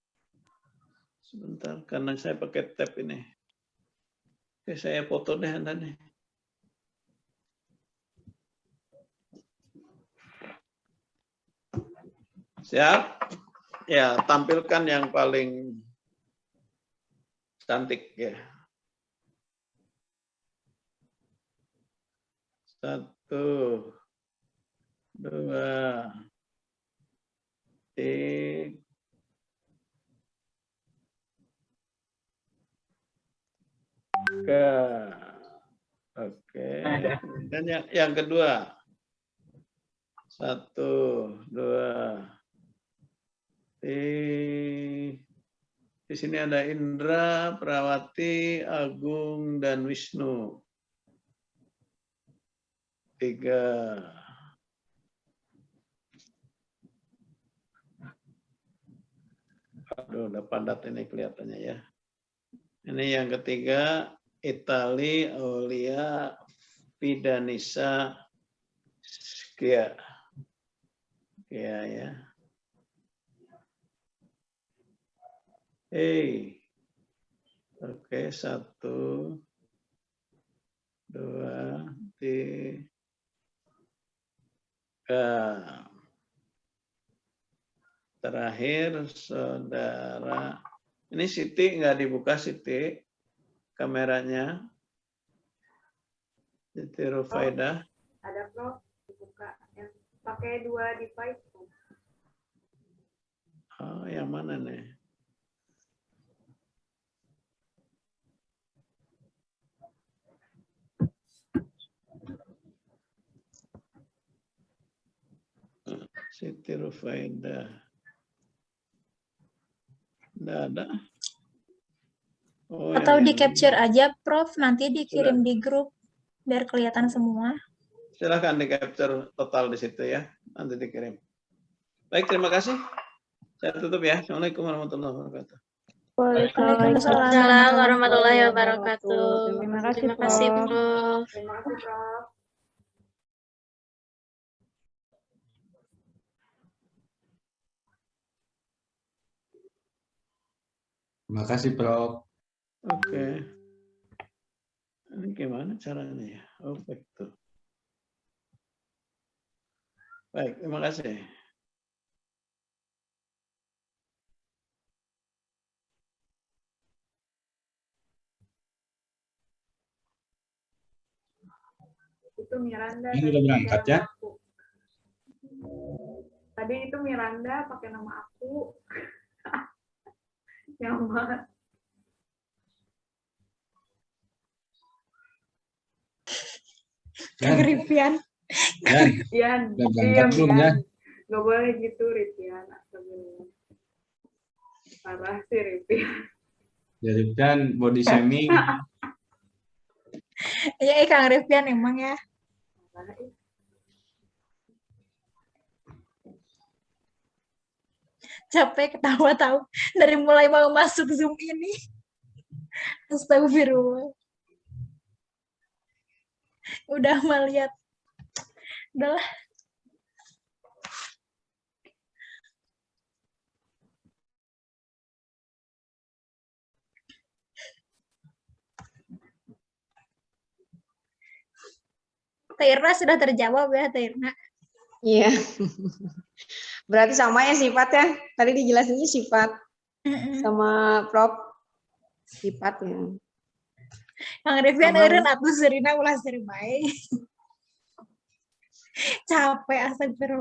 Sebentar, karena saya pakai tab ini. Oke, saya foto deh Anda nih. Siap? Ya, tampilkan yang paling cantik ya. 1, 2, 3. Oke. Dan yang kedua. 1, 2. Di sini ada Indra, Prawati, Agung, dan Wisnu. 3. Aduh, udah padat ini kelihatannya ya. Ini yang ketiga, Itali, Aulia, Fidanisa, Skia. Ya. Oke, 1, 2, 3. Terakhir, saudara. Ini Siti nggak dibuka, Siti. Kameranya. Siti Rufaidah. Ada Prof, dibuka. Yang pakai 2 device. Oh, yang mana nih? Siti Rufaidah. Nggak ada. Oh, Atau di yang capture aja, Prof. Nanti dikirim Sudah. di grup biar kelihatan semua. Silahkan di capture total di situ ya. Nanti dikirim. Baik, terima kasih. Saya tutup ya. Assalamualaikum warahmatullahi wabarakatuh. Waalaikumsalam warahmatullahi wabarakatuh. Terima kasih, Terima kasih, Prof. Prof. Terima kasih, Prof. Terima kasih, Prof. Oke. Ini gimana caranya ya? Oh, betul. Baik, terima kasih. Itu Miranda. Ini udah berangkat ya? Tadi itu Miranda pakai nama aku. Nyaman. Yan, Ripian. Yan, Rian. udah berangkat belum ya? Gak boleh gitu, Rian. Astagfirullah. Parah sih, Rian. Jadi kan body shaming. Iya, Kang Ripian emang ya. Capek ketawa tahu dari mulai mau masuk Zoom ini. Astagfirullah. Udah melihat. Udahlah. Tairna sudah terjawab ya, Tairna. Iya. Berarti sama ya sifatnya. Tadi dijelasinnya sifat sama Prof. Sifatnya. Kang Ripian eureun atuh Serina ulah seri bae. Capek astagfirullah.